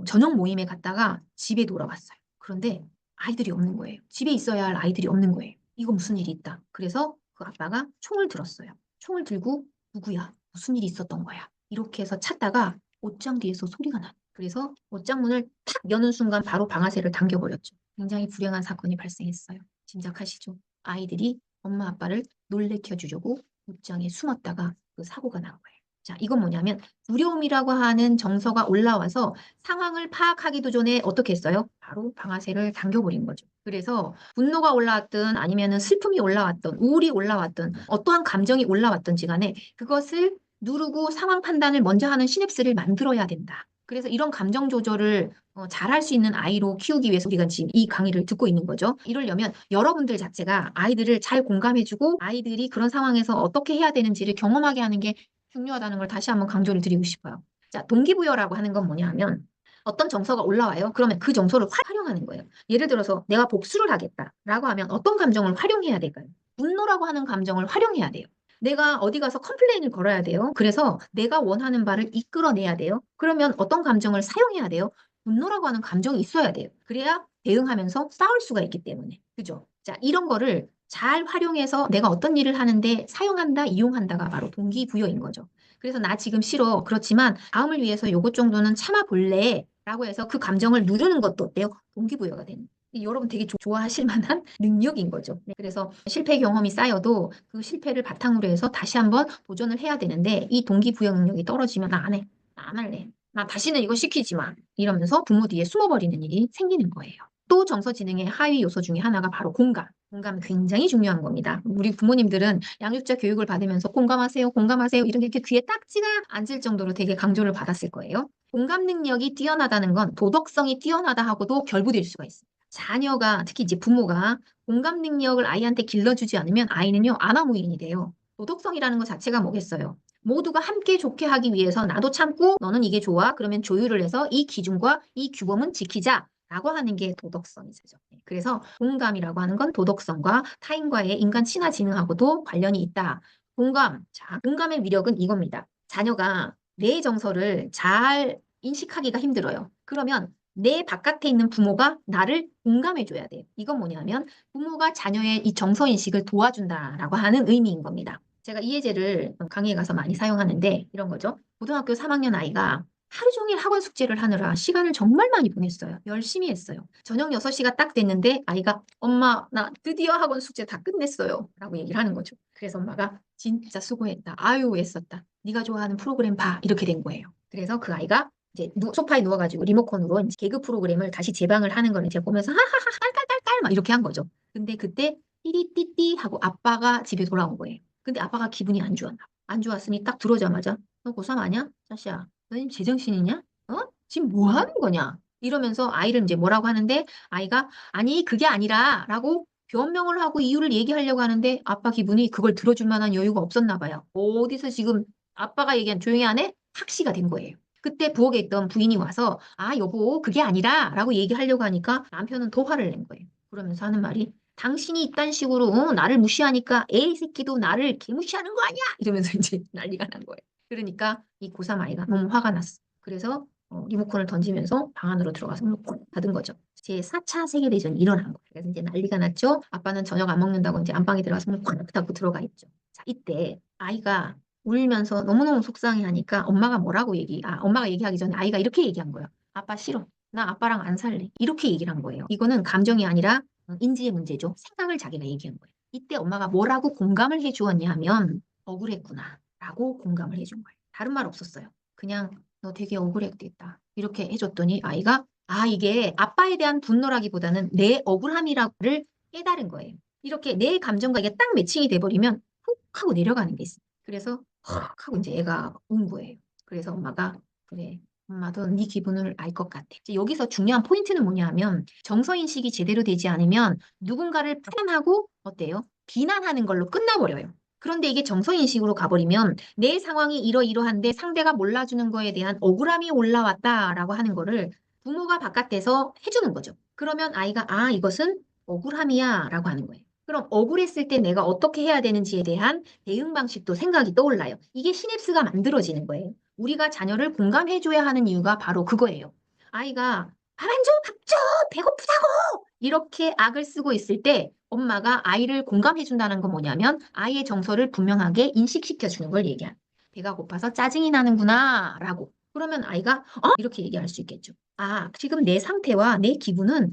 S1: 저녁 모임에 갔다가 집에 돌아왔어요. 그런데 아이들이 없는 거예요. 집에 있어야 할 아이들이 없는 거예요. 이거 무슨 일이 있다. 그래서 그 아빠가 총을 들었어요. 총을 들고 누구야? 무슨 일이 있었던 거야? 이렇게 해서 찾다가 옷장 뒤에서 소리가 나. 그래서 옷장 문을 탁 여는 순간 바로 방아쇠를 당겨버렸죠. 굉장히 불행한 사건이 발생했어요. 짐작하시죠? 아이들이 엄마 아빠를 놀래켜 주려고 옷장에 숨었다가 그 사고가 난 거예요. 자, 이건 뭐냐면 두려움이라고 하는 정서가 올라와서 상황을 파악하기도 전에 어떻게 했어요? 바로 방아쇠를 당겨버린 거죠. 그래서 분노가 올라왔든 아니면은 슬픔이 올라왔든 우울이 올라왔든 어떠한 감정이 올라왔든지 간에 그것을 누르고 상황 판단을 먼저 하는 시냅스를 만들어야 된다. 그래서 이런 감정 조절을 잘할 수 있는 아이로 키우기 위해서 우리가 지금 이 강의를 듣고 있는 거죠. 이러려면 여러분들 자체가 아이들을 잘 공감해주고 아이들이 그런 상황에서 어떻게 해야 되는지를 경험하게 하는 게 중요하다는 걸 다시 한번 강조를 드리고 싶어요. 자, 동기부여라고 하는 건 뭐냐 하면 어떤 정서가 올라와요. 그러면 그 정서를 활용하는 거예요. 예를 들어서 내가 복수를 하겠다라고 하면 어떤 감정을 활용해야 될까요? 분노라고 하는 감정을 활용해야 돼요. 내가 어디 가서 컴플레인을 걸어야 돼요. 그래서 내가 원하는 바를 이끌어내야 돼요. 그러면 어떤 감정을 사용해야 돼요? 분노라고 하는 감정이 있어야 돼요. 그래야 대응하면서 싸울 수가 있기 때문에. 그죠? 자, 이런 거를 잘 활용해서 내가 어떤 일을 하는데 사용한다, 이용한다가 바로 동기부여인 거죠. 그래서 나 지금 싫어. 그렇지만 다음을 위해서 요것 정도는 참아볼래. 라고 해서 그 감정을 누르는 것도 어때요? 동기부여가 되는. 여러분 되게 좋아하실 만한 능력인 거죠. 네, 그래서 실패 경험이 쌓여도 그 실패를 바탕으로 해서 다시 한번 도전을 해야 되는데 이 동기부여 능력이 떨어지면 나 안 해. 나 안 할래. 나 다시는 이거 시키지 마. 이러면서 부모 뒤에 숨어버리는 일이 생기는 거예요. 또 정서지능의 하위 요소 중에 하나가 바로 공감. 공감 굉장히 중요한 겁니다. 우리 부모님들은 양육자 교육을 받으면서 공감하세요, 공감하세요 이렇게 귀에 딱지가 앉을 정도로 되게 강조를 받았을 거예요. 공감 능력이 뛰어나다는 건 도덕성이 뛰어나다 하고도 결부될 수가 있습니다. 자녀가 특히 이제 부모가 공감 능력을 아이한테 길러주지 않으면 아이는요 안하무인이 돼요. 도덕성이라는 것 자체가 뭐겠어요? 모두가 함께 좋게 하기 위해서 나도 참고 너는 이게 좋아 그러면 조율을 해서 이 기준과 이 규범은 지키자 라고 하는 게 도덕성이죠. 그래서 공감이라고 하는 건 도덕성과 타인과의 인간 친화 지능하고도 관련이 있다. 공감. 자, 공감의 위력은 이겁니다. 자녀가 내 정서를 잘 인식하기가 힘들어요. 그러면 내 바깥에 있는 부모가 나를 공감해줘야 돼요. 이건 뭐냐면 부모가 자녀의 이 정서 인식을 도와준다라고 하는 의미인 겁니다. 제가 이 예제를 강의에 가서 많이 사용하는데 이런 거죠. 고등학교 3학년 아이가 하루 종일 학원 숙제를 하느라 시간을 정말 많이 보냈어요. 열심히 했어요. 저녁 6시가 딱 됐는데 아이가 엄마 나 드디어 학원 숙제 다 끝냈어요. 라고 얘기를 하는 거죠. 그래서 엄마가 진짜 수고했다. 아유 애썼다. 네가 좋아하는 프로그램 봐. 이렇게 된 거예요. 그래서 그 아이가 이제 소파에 누워가지고 리모컨으로 이제 개그 프로그램을 다시 재방을 하는 걸 제가 보면서 하하하 깔깔깔깔 막 이렇게 한 거죠. 근데 그때 띠리띠띠 하고 아빠가 집에 돌아온 거예요. 근데 아빠가 기분이 안 좋았나 봐. 안 좋았으니 딱 들어오자마자 너 고3 아니야? 자시야, 너 지금 제정신이냐? 어? 지금 뭐 하는 거냐? 이러면서 아이를 이제 뭐라고 하는데 아이가 아니 그게 아니라 라고 변명을 하고 이유를 얘기하려고 하는데 아빠 기분이 그걸 들어줄 만한 여유가 없었나 봐요. 어디서 지금 아빠가 얘기한 조용히 안 해? 학시가 된 거예요. 그때 부엌에 있던 부인이 와서 아 여보 그게 아니라 라고 얘기하려고 하니까 남편은 더 화를 낸 거예요. 그러면서 하는 말이 당신이 이딴 식으로 나를 무시하니까 애 새끼도 나를 개무시하는 거 아니야? 이러면서 이제 난리가 난 거예요. 그러니까 이 고3 아이가 너무 화가 났어. 그래서 리모컨을 던지면서 방 안으로 들어가서 문을 꽉 닫은 거죠. 제 4차 세계대전이 일어난 거예요. 그래서 이제 난리가 났죠. 아빠는 저녁 안 먹는다고 이제 안방에 들어가서 문을 꽉 닫고 들어가 있죠. 자, 이때 아이가 울면서 너무너무 속상해하니까 엄마가 얘기하기 전에 아이가 이렇게 얘기한 거예요. 아빠 싫어. 나 아빠랑 안 살래. 이렇게 얘기를 한 거예요. 이거는 감정이 아니라 인지의 문제죠. 생각을 자기가 얘기한 거예요. 이때 엄마가 뭐라고 공감을 해주었냐 하면 억울했구나 라고 공감을 해준 거예요. 다른 말 없었어요. 그냥 너 되게 억울했겠다. 이렇게 해줬더니 아이가 아 이게 아빠에 대한 분노라기보다는 내 억울함이라고를 깨달은 거예요. 이렇게 내 감정과 이게 딱 매칭이 돼버리면 훅 하고 내려가는 게 있어요. 그래서 헉 하고 이제 애가 운 거예요. 그래서 엄마가 그래 엄마도 네 기분을 알 것 같아. 이제 여기서 중요한 포인트는 뭐냐 하면 정서인식이 제대로 되지 않으면 누군가를 판단하고 어때요? 비난하는 걸로 끝나버려요. 그런데 이게 정서인식으로 가버리면 내 상황이 이러이러한데 상대가 몰라주는 거에 대한 억울함이 올라왔다라고 하는 거를 부모가 바깥에서 해주는 거죠. 그러면 아이가 아 이것은 억울함이야 라고 하는 거예요. 그럼 억울했을 때 내가 어떻게 해야 되는지에 대한 대응 방식도 생각이 떠올라요. 이게 시냅스가 만들어지는 거예요. 우리가 자녀를 공감해줘야 하는 이유가 바로 그거예요. 아이가 밥 안 줘? 밥 줘! 배고프다고! 이렇게 악을 쓰고 있을 때 엄마가 아이를 공감해준다는 건 뭐냐면 아이의 정서를 분명하게 인식시켜주는 걸 얘기한. 배가 고파서 짜증이 나는구나 라고. 그러면 아이가 이렇게 얘기할 수 있겠죠. 아, 지금 내 상태와 내 기분은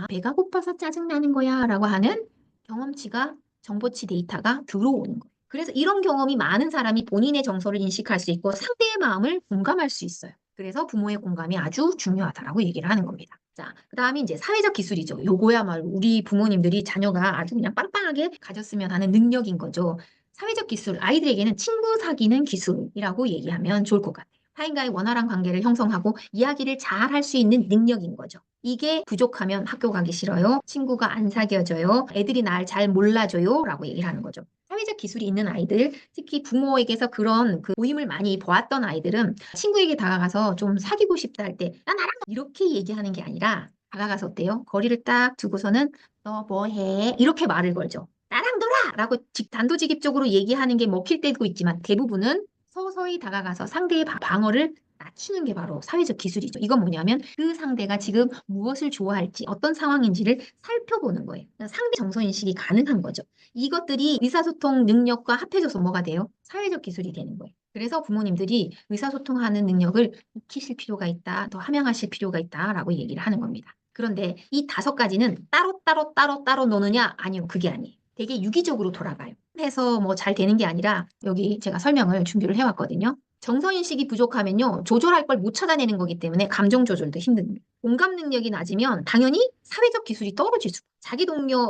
S1: 배가 고파서 짜증나는 거야 라고 하는 경험치가 정보치 데이터가 들어오는 거예요. 그래서 이런 경험이 많은 사람이 본인의 정서를 인식할 수 있고 상대의 마음을 공감할 수 있어요. 그래서 부모의 공감이 아주 중요하다라고 얘기를 하는 겁니다. 자, 그 다음에 이제 사회적 기술이죠. 요거야말로 우리 부모님들이 자녀가 아주 그냥 빵빵하게 가졌으면 하는 능력인 거죠. 사회적 기술, 아이들에게는 친구 사귀는 기술이라고 얘기하면 좋을 것 같아요. 타인과의 원활한 관계를 형성하고 이야기를 잘 할 수 있는 능력인 거죠. 이게 부족하면 학교 가기 싫어요. 친구가 안 사귀어져요. 애들이 날 잘 몰라줘요. 라고 얘기를 하는 거죠. 사회적 기술이 있는 아이들, 특히 부모에게서 그런 그 모임을 많이 보았던 아이들은 친구에게 다가가서 좀 사귀고 싶다 할 때, 나 나랑 이렇게 얘기하는 게 아니라 다가가서 어때요? 거리를 딱 두고서는 너 뭐 해? 이렇게 말을 걸죠. 나랑 놀아! 라고 단도직입적으로 얘기하는 게 먹힐 때도 있지만 대부분은 서서히 다가가서 상대의 방어를 낮추는 게 바로 사회적 기술이죠. 이건 뭐냐면 그 상대가 지금 무엇을 좋아할지 어떤 상황인지를 살펴보는 거예요. 상대 정서인식이 가능한 거죠. 이것들이 의사소통 능력과 합해져서 뭐가 돼요? 사회적 기술이 되는 거예요. 그래서 부모님들이 의사소통하는 능력을 익히실 필요가 있다, 더 함양하실 필요가 있다라고 얘기를 하는 겁니다. 그런데 이 5가지는 따로 노느냐? 아니요, 그게 아니에요. 되게 유기적으로 돌아가요. 해서 뭐 잘 되는 게 아니라 여기 제가 설명을 준비를 해왔거든요. 정서인식이 부족하면요, 조절할 걸 못 찾아내는 거기 때문에 감정 조절도 힘듭니다. 공감 능력이 낮으면 당연히 사회적 기술이 떨어질 수, 자기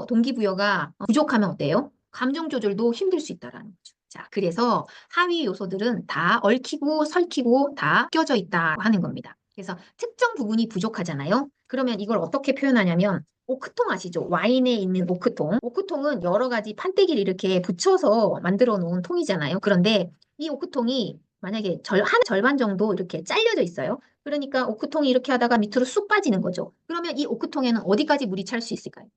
S1: 동기부여가 부족하면 어때요? 감정 조절도 힘들 수 있다라는 거죠. 자, 그래서 하위 요소들은 다 얽히고 설키고 다 껴져 있다 하는 겁니다. 그래서 특정 부분이 부족하잖아요. 그러면 이걸 어떻게 표현하냐면 오크통 아시죠? 와인에 있는 오크통. 오크통은 여러 가지 판때기를 이렇게 붙여서 만들어 놓은 통이잖아요. 그런데 이 오크통이 만약에 한 절반 정도 이렇게 잘려져 있어요. 그러니까 오크통이 이렇게 하다가 밑으로 쑥 빠지는 거죠. 그러면 이 오크통에는 어디까지 물이 찰 수 있을까요?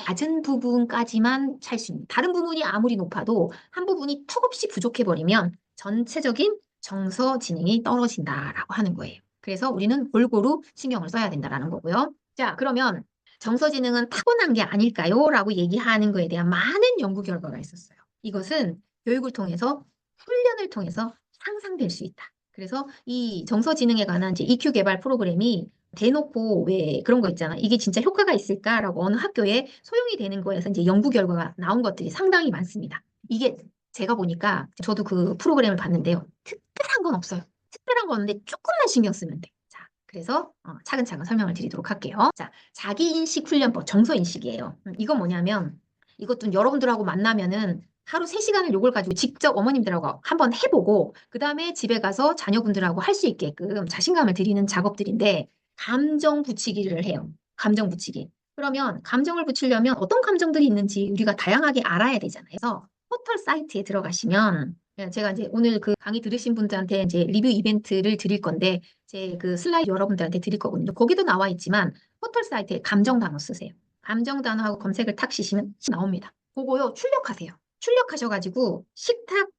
S1: 낮은 부분까지만 찰 수 있는. 다른 부분이 아무리 높아도 한 부분이 턱없이 부족해버리면 전체적인 정서 지능이 떨어진다라고 하는 거예요. 그래서 우리는 골고루 신경을 써야 된다라는 거고요. 자, 그러면 정서지능은 타고난 게 아닐까요? 라고 얘기하는 거에 대한 많은 연구 결과가 있었어요. 이것은 교육을 통해서 훈련을 통해서 상상될 수 있다. 그래서 이 정서지능에 관한 이제 EQ 개발 프로그램이 대놓고 왜 그런 거 있잖아. 이게 진짜 효과가 있을까라고 어느 학교에 소용이 되는 거에서 이제 연구 결과가 나온 것들이 상당히 많습니다. 이게 제가 보니까 저도 그 프로그램을 봤는데요. 특별한 건 없어요. 특별한 건 없는데 조금만 신경 쓰면 돼. 자, 그래서 차근차근 설명을 드리도록 할게요. 자, 자기인식 훈련법, 정서인식이에요. 이건 뭐냐면 이것도 여러분들하고 만나면은 하루 3시간을 요걸 가지고 직접 어머님들하고 한번 해보고 그다음에 집에 가서 자녀분들하고 할 수 있게끔 자신감을 드리는 작업들인데 감정 붙이기를 해요. 감정 붙이기. 그러면 감정을 붙이려면 어떤 감정들이 있는지 우리가 다양하게 알아야 되잖아요. 그래서 포털 사이트에 들어가시면 제가 이제 오늘 그 강의 들으신 분들한테 이제 리뷰 이벤트를 드릴 건데 제 그 슬라이드 여러분들한테 드릴 거거든요. 거기도 나와 있지만 포털 사이트에 감정 단어 쓰세요. 감정 단어하고 검색을 탁 치시면 나옵니다. 그거요 출력하세요. 출력하셔가지고 식탁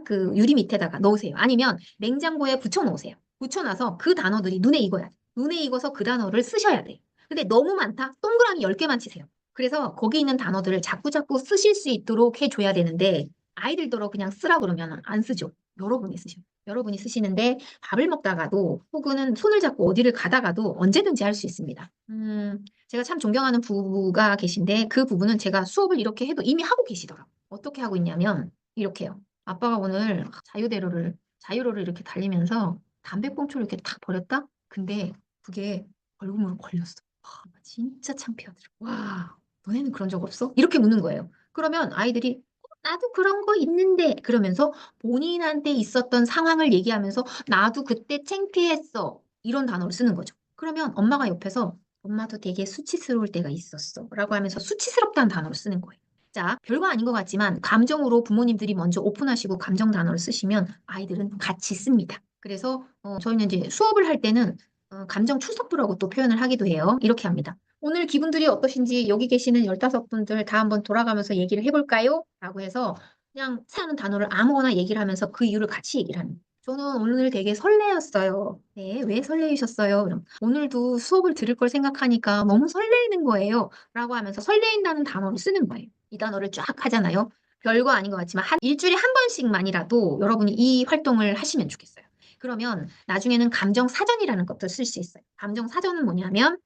S1: 그 유리 밑에다가 넣으세요. 아니면 냉장고에 붙여놓으세요. 붙여놔서 그 단어들이 눈에 익어야 돼. 눈에 익어서 그 단어를 쓰셔야 돼요. 근데 너무 많다? 동그라미 10개만 치세요. 그래서 거기 있는 단어들을 자꾸자꾸 쓰실 수 있도록 해줘야 되는데 아이들더러 그냥 쓰라 그러면 안 쓰죠. 여러분이 쓰셔. 여러분이 쓰시는데 밥을 먹다가도 혹은 손을 잡고 어디를 가다가도 언제든지 할 수 있습니다. 제가 참 존경하는 부부가 계신데 그 부부는 제가 수업을 이렇게 해도 이미 하고 계시더라고요. 어떻게 하고 있냐면 이렇게요. 아빠가 오늘 자유로를 이렇게 달리면서 담배꽁초를 이렇게 탁 버렸다? 근데 그게 벌금으로 걸렸어. 와, 진짜 창피하더라. 와, 너네는 그런 적 없어? 이렇게 묻는 거예요. 그러면 아이들이 나도 그런 거 있는데 그러면서 본인한테 있었던 상황을 얘기하면서 나도 그때 창피했어. 이런 단어를 쓰는 거죠. 그러면 엄마가 옆에서 엄마도 되게 수치스러울 때가 있었어. 라고 하면서 수치스럽다는 단어를 쓰는 거예요. 자, 별거 아닌 것 같지만 감정으로 부모님들이 먼저 오픈하시고 감정 단어를 쓰시면 아이들은 같이 씁니다. 그래서 저희는 이제 수업을 할 때는 감정 출석부라고 또 표현을 하기도 해요. 이렇게 합니다. 오늘 기분들이 어떠신지 여기 계시는 15분들 다 한번 돌아가면서 얘기를 해볼까요? 라고 해서 그냥 사는 단어를 아무거나 얘기를 하면서 그 이유를 같이 얘기를 합니다. 저는 오늘 되게 설레었어요. 네, 왜 설레이셨어요? 그럼 오늘도 수업을 들을 걸 생각하니까 너무 설레이는 거예요. 라고 하면서 설레인다는 단어를 쓰는 거예요. 이 단어를 쫙 하잖아요. 별거 아닌 것 같지만 일주일에 한 번씩만이라도 여러분이 이 활동을 하시면 좋겠어요. 그러면 나중에는 감정 사전이라는 것도 쓸 수 있어요. 감정 사전은 뭐냐면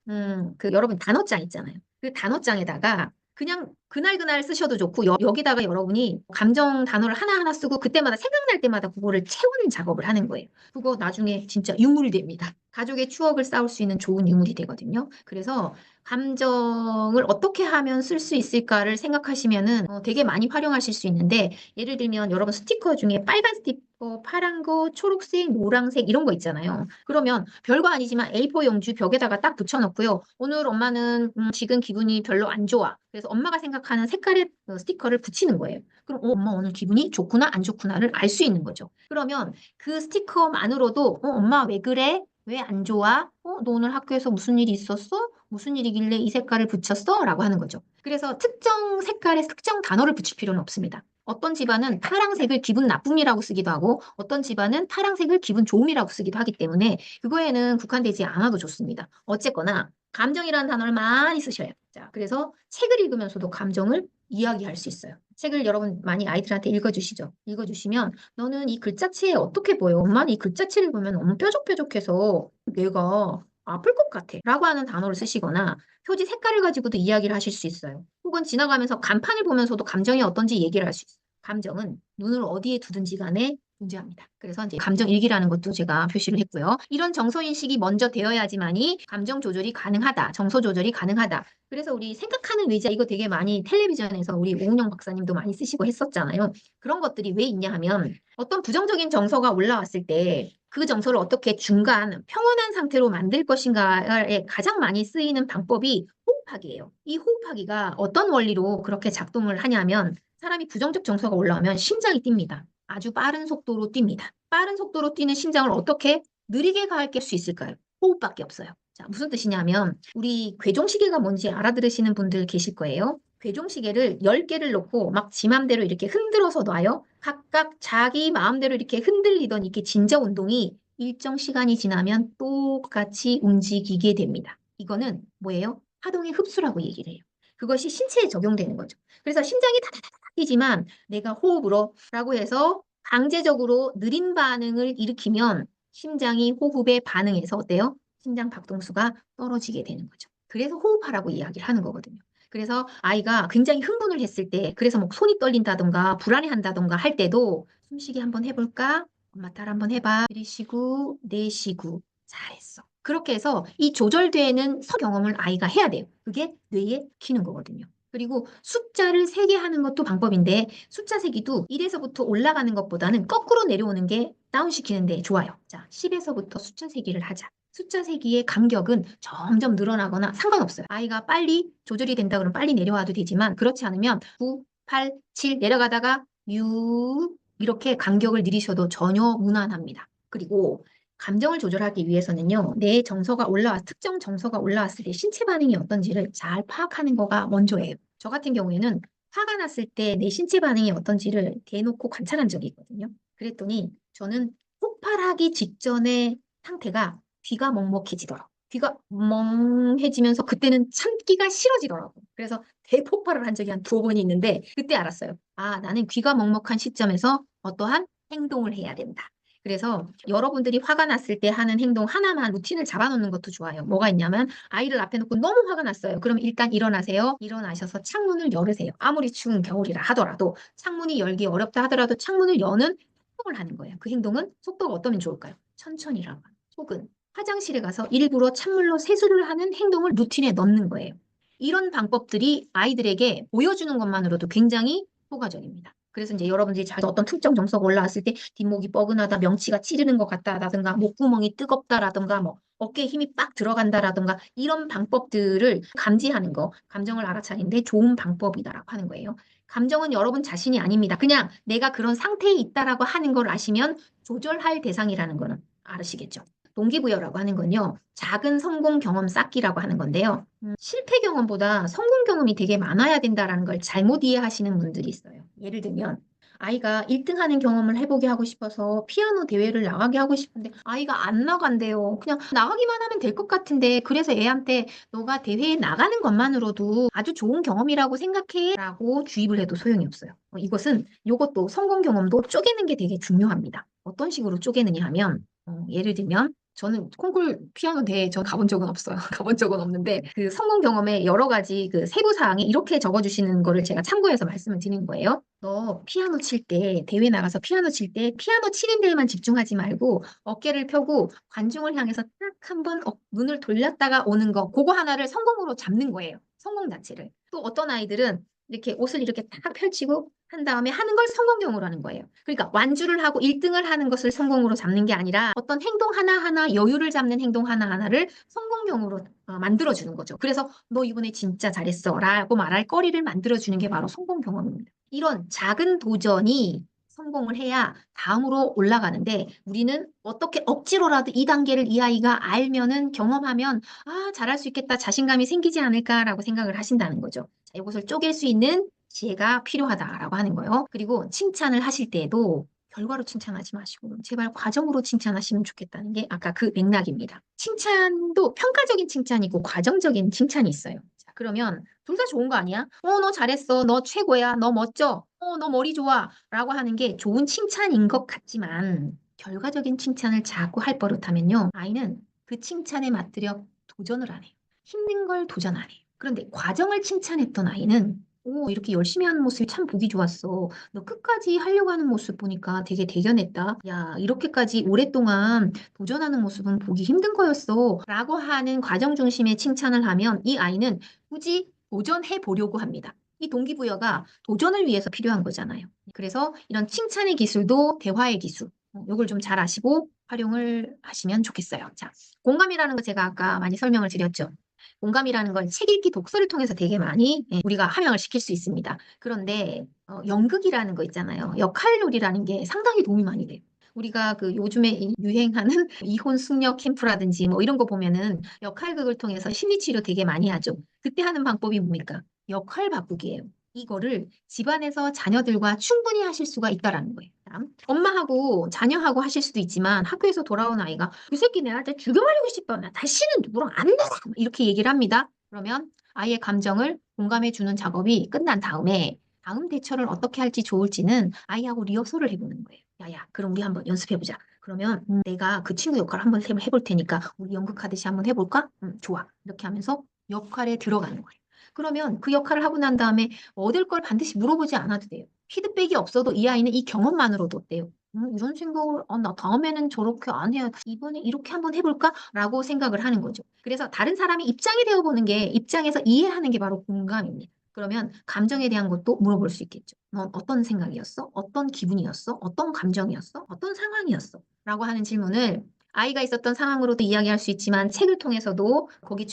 S1: 그 여러분 단어장 있잖아요. 그 단어장에다가 그냥 그날 쓰셔도 좋고 여기다가 여러분이 감정 단어를 하나하나 쓰고 그때마다 생각날 때마다 그거를 채우는 작업을 하는 거예요. 그거 나중에 진짜 유물이 됩니다. 가족의 추억을 쌓을 수 있는 좋은 유물이 되거든요. 그래서 감정을 어떻게 하면 쓸 수 있을까를 생각하시면은 되게 많이 활용하실 수 있는데 예를 들면 여러분 스티커 중에 빨간 스티커, 파란 거, 초록색, 노란색 이런 거 있잖아요. 그러면 별거 아니지만 A4 용지 벽에다가 딱 붙여놓고요. 오늘 엄마는 지금 기분이 별로 안 좋아. 그래서 엄마가 생각하는 색깔의 스티커를 붙이는 거예요. 그럼 엄마 오늘 기분이 좋구나 안 좋구나를 알 수 있는 거죠. 그러면 그 스티커만으로도 엄마 왜 그래? 왜 안 좋아? 너 오늘 학교에서 무슨 일이 있었어? 무슨 일이길래 이 색깔을 붙였어? 라고 하는 거죠. 그래서 특정 색깔에 특정 단어를 붙일 필요는 없습니다. 어떤 집안은 파란색을 기분 나쁨이라고 쓰기도 하고 어떤 집안은 파란색을 기분 좋음이라고 쓰기도 하기 때문에 그거에는 국한되지 않아도 좋습니다. 어쨌거나 감정이라는 단어를 많이 쓰셔요. 자, 그래서 책을 읽으면서도 감정을 이야기할 수 있어요. 책을 여러분 많이 아이들한테 읽어주시죠. 읽어주시면 너는 이 글자체에 어떻게 보여? 엄마는 이 글자체를 보면 너무 뾰족뾰족해서 내가 아플 것 같아. 라고 하는 단어를 쓰시거나 표지 색깔을 가지고도 이야기를 하실 수 있어요. 혹은 지나가면서 간판을 보면서도 감정이 어떤지 얘기를 할 수 있어요. 감정은 눈을 어디에 두든지 간에 존재합니다. 그래서 이제 감정 일기라는 것도 제가 표시를 했고요. 이런 정서 인식이 먼저 되어야지만이 감정 조절이 가능하다. 정서 조절이 가능하다. 그래서 우리 생각하는 의자 이거 되게 많이 텔레비전에서 우리 오은영 박사님도 많이 쓰시고 했었잖아요. 그런 것들이 왜 있냐 하면 어떤 부정적인 정서가 올라왔을 때 그 정서를 어떻게 중간 평온한 상태로 만들 것인가에 가장 많이 쓰이는 방법이 호흡하기예요. 이 호흡하기가 어떤 원리로 그렇게 작동을 하냐면 사람이 부정적 정서가 올라오면 심장이 뜁니다. 아주 빠른 속도로 뜁니다. 빠른 속도로 뛰는 심장을 어떻게 느리게 가할 수 있을까요? 호흡밖에 없어요. 자, 무슨 뜻이냐면 우리 괴종시계가 뭔지 알아들으시는 분들 계실 거예요. 괴종시계를 10개를 놓고 막 지 맘대로 이렇게 흔들어서 놔요. 각각 자기 마음대로 이렇게 흔들리던 이렇게 진저 운동이 일정 시간이 지나면 똑같이 움직이게 됩니다. 이거는 뭐예요? 하동의 흡수라고 얘기를 해요. 그것이 신체에 적용되는 거죠. 그래서 심장이 다다다다 뛰지만 내가 호흡으로 라고 해서 강제적으로 느린 반응을 일으키면 심장이 호흡에 반응해서 어때요? 심장 박동수가 떨어지게 되는 거죠. 그래서 호흡하라고 이야기를 하는 거거든요. 그래서 아이가 굉장히 흥분을 했을 때, 그래서 뭐 손이 떨린다던가 불안해한다던가 할 때도 숨쉬기 한번 해볼까? 엄마 딸 한번 해봐. 들이쉬고 내쉬고 잘했어. 그렇게 해서 이 조절되는 경험을 아이가 해야 돼요. 그게 뇌에 키는 거거든요. 그리고 숫자를 세게 하는 것도 방법인데 숫자 세기도 1에서부터 올라가는 것보다는 거꾸로 내려오는 게 다운시키는 데 좋아요. 자, 10에서부터 숫자 세기를 하자. 숫자 세기의 간격은 점점 늘어나거나 상관없어요. 아이가 빨리 조절이 된다 그러면 빨리 내려와도 되지만 그렇지 않으면 9, 8, 7 내려가다가 6 이렇게 간격을 늘리셔도 전혀 무난합니다. 그리고 감정을 조절하기 위해서는요, 내 정서가 특정 정서가 올라왔을 때 신체 반응이 어떤지를 잘 파악하는 거가 먼저예요. 저 같은 경우에는 화가 났을 때 내 신체 반응이 어떤지를 대놓고 관찰한 적이 있거든요. 그랬더니 저는 폭발하기 직전의 상태가 귀가 먹먹해지더라고요. 귀가 멍해지면서 그때는 참기가 싫어지더라고요. 그래서 대폭발을 한 적이 한 2번이 있는데 그때 알았어요. 아, 나는 귀가 먹먹한 시점에서 어떠한 행동을 해야 된다. 그래서 여러분들이 화가 났을 때 하는 행동 하나만 루틴을 잡아놓는 것도 좋아요. 뭐가 있냐면 아이를 앞에 놓고 너무 화가 났어요. 그럼 일단 일어나세요. 일어나셔서 창문을 열으세요. 아무리 추운 겨울이라 하더라도 창문이 열기 어렵다 하더라도 창문을 여는 행동을 하는 거예요. 그 행동은 속도가 어떠면 좋을까요? 천천히라고. 혹은 화장실에 가서 일부러 찬물로 세수를 하는 행동을 루틴에 넣는 거예요. 이런 방법들이 아이들에게 보여주는 것만으로도 굉장히 효과적입니다. 그래서 이제 여러분들이 잘 어떤 특정 정서가 올라왔을 때 뒷목이 뻐근하다, 명치가 찌르는 것 같다라든가, 목구멍이 뜨겁다라든가, 뭐 어깨에 힘이 빡 들어간다라든가 이런 방법들을 감지하는 거, 감정을 알아차리는데 좋은 방법이다라고 하는 거예요. 감정은 여러분 자신이 아닙니다. 그냥 내가 그런 상태에 있다라고 하는 걸 아시면 조절할 대상이라는 거는 알으시겠죠. 동기부여라고 하는 건요, 작은 성공 경험 쌓기라고 하는 건데요. 실패 경험보다 성공 경험이 되게 많아야 된다라는 걸 잘못 이해하시는 분들이 있어요. 예를 들면, 아이가 1등 하는 경험을 해보게 하고 싶어서 피아노 대회를 나가게 하고 싶은데 아이가 안 나간대요. 그냥 나가기만 하면 될 것 같은데 그래서 애한테 너가 대회에 나가는 것만으로도 아주 좋은 경험이라고 생각해 라고 주입을 해도 소용이 없어요. 이것도 성공 경험도 쪼개는 게 되게 중요합니다. 어떤 식으로 쪼개느냐 하면 예를 들면 저는 콩쿨 피아노 대회 저 가본 적은 없어요. 가본 적은 없는데 그 성공 경험에 여러 가지 그 세부 사항에 이렇게 적어주시는 거를 제가 참고해서 말씀을 드리는 거예요. 너 피아노 칠 때 대회 나가서 피아노 칠 때 피아노 치는 데에만 집중하지 말고 어깨를 펴고 관중을 향해서 딱 한번 눈을 돌렸다가 오는 거 그거 하나를 성공으로 잡는 거예요. 성공 자체를. 또 어떤 아이들은 이렇게 옷을 이렇게 딱 펼치고 한 다음에 하는 걸 성공경으로 하는 거예요. 그러니까 완주를 하고 1등을 하는 것을 성공으로 잡는 게 아니라 어떤 행동 하나하나 여유를 잡는 행동 하나하나를 성공경으로 만들어주는 거죠. 그래서 너 이번에 진짜 잘했어 라고 말할 거리를 만들어주는 게 바로 성공 경험입니다. 이런 작은 도전이 성공을 해야 다음으로 올라가는데 우리는 어떻게 억지로라도 이 단계를 이 아이가 알면은 경험하면 아, 잘할 수 있겠다 자신감이 생기지 않을까라고 생각을 하신다는 거죠. 자, 이것을 쪼갤 수 있는 지혜가 필요하다라고 하는 거예요. 그리고 칭찬을 하실 때에도 결과로 칭찬하지 마시고 제발 과정으로 칭찬하시면 좋겠다는 게 아까 그 맥락입니다. 칭찬도 평가적인 칭찬이 있고 과정적인 칭찬이 있어요. 자, 그러면 둘 다 좋은 거 아니야? 너 잘했어. 너 최고야. 너 멋져. 너 머리 좋아. 라고 하는 게 좋은 칭찬인 것 같지만 결과적인 칭찬을 자꾸 할 버릇하면요. 아이는 그 칭찬에 맞들여 도전을 안 해요. 힘든 걸 도전 안 해요. 그런데 과정을 칭찬했던 아이는 이렇게 열심히 하는 모습이 참 보기 좋았어. 너 끝까지 하려고 하는 모습 보니까 되게 대견했다. 야, 이렇게까지 오랫동안 도전하는 모습은 보기 힘든 거였어. 라고 하는 과정 중심의 칭찬을 하면 이 아이는 굳이 도전해 보려고 합니다. 이 동기부여가 도전을 위해서 필요한 거잖아요. 그래서 이런 칭찬의 기술도 대화의 기술. 이걸 좀 잘 아시고 활용을 하시면 좋겠어요. 자, 공감이라는 거 제가 아까 많이 설명을 드렸죠. 공감이라는 건 책 읽기, 독서를 통해서 되게 많이 우리가 함양을 시킬 수 있습니다. 그런데 연극이라는 거 있잖아요. 역할놀이라는 게 상당히 도움이 많이 돼요. 우리가 그 요즘에 유행하는 이혼 숙녀 캠프라든지 뭐 이런 거 보면은 역할극을 통해서 심리치료 되게 많이 하죠. 그때 하는 방법이 뭡니까? 역할 바꾸기예요. 이거를 집안에서 자녀들과 충분히 하실 수가 있다라는 거예요. 다음, 엄마하고 자녀하고 하실 수도 있지만 학교에서 돌아온 아이가 이 새끼 내한테 죽여버리고 싶어. 나 다시는 누구랑 안 놀아. 이렇게 얘기를 합니다. 그러면 아이의 감정을 공감해주는 작업이 끝난 다음에 다음 대처를 어떻게 할지 좋을지는 아이하고 리허설을 해보는 거예요. 야야, 그럼 우리 한번 연습해보자. 그러면 내가 그 친구 역할을 한번 해볼 테니까 우리 연극하듯이 한번 해볼까? 좋아. 이렇게 하면서 역할에 들어가는 거예요. 그러면 그 역할을 하고 난 다음에 얻을 걸 반드시 물어보지 않아도 돼요. 피드백이 없어도 이 아이는 이 경험만으로도 어때요? 이런 생각을, 나 다음에는 저렇게 안 해야, 이번에 이렇게 한번 해볼까? 라고 생각을 하는 거죠. 그래서 다른 사람이 입장이 되어보는 게, 입장에서 이해하는 게 바로 공감입니다. 그러면 감정에 대한 것도 물어볼 수 있겠죠. 넌 어떤 생각이었어? 어떤 기분이었어? 어떤 감정이었어? 어떤 상황이었어? 라고 하는 질문을 아이가 있었던 상황으로도 이야기할 수 있지만 책을 통해서도 거기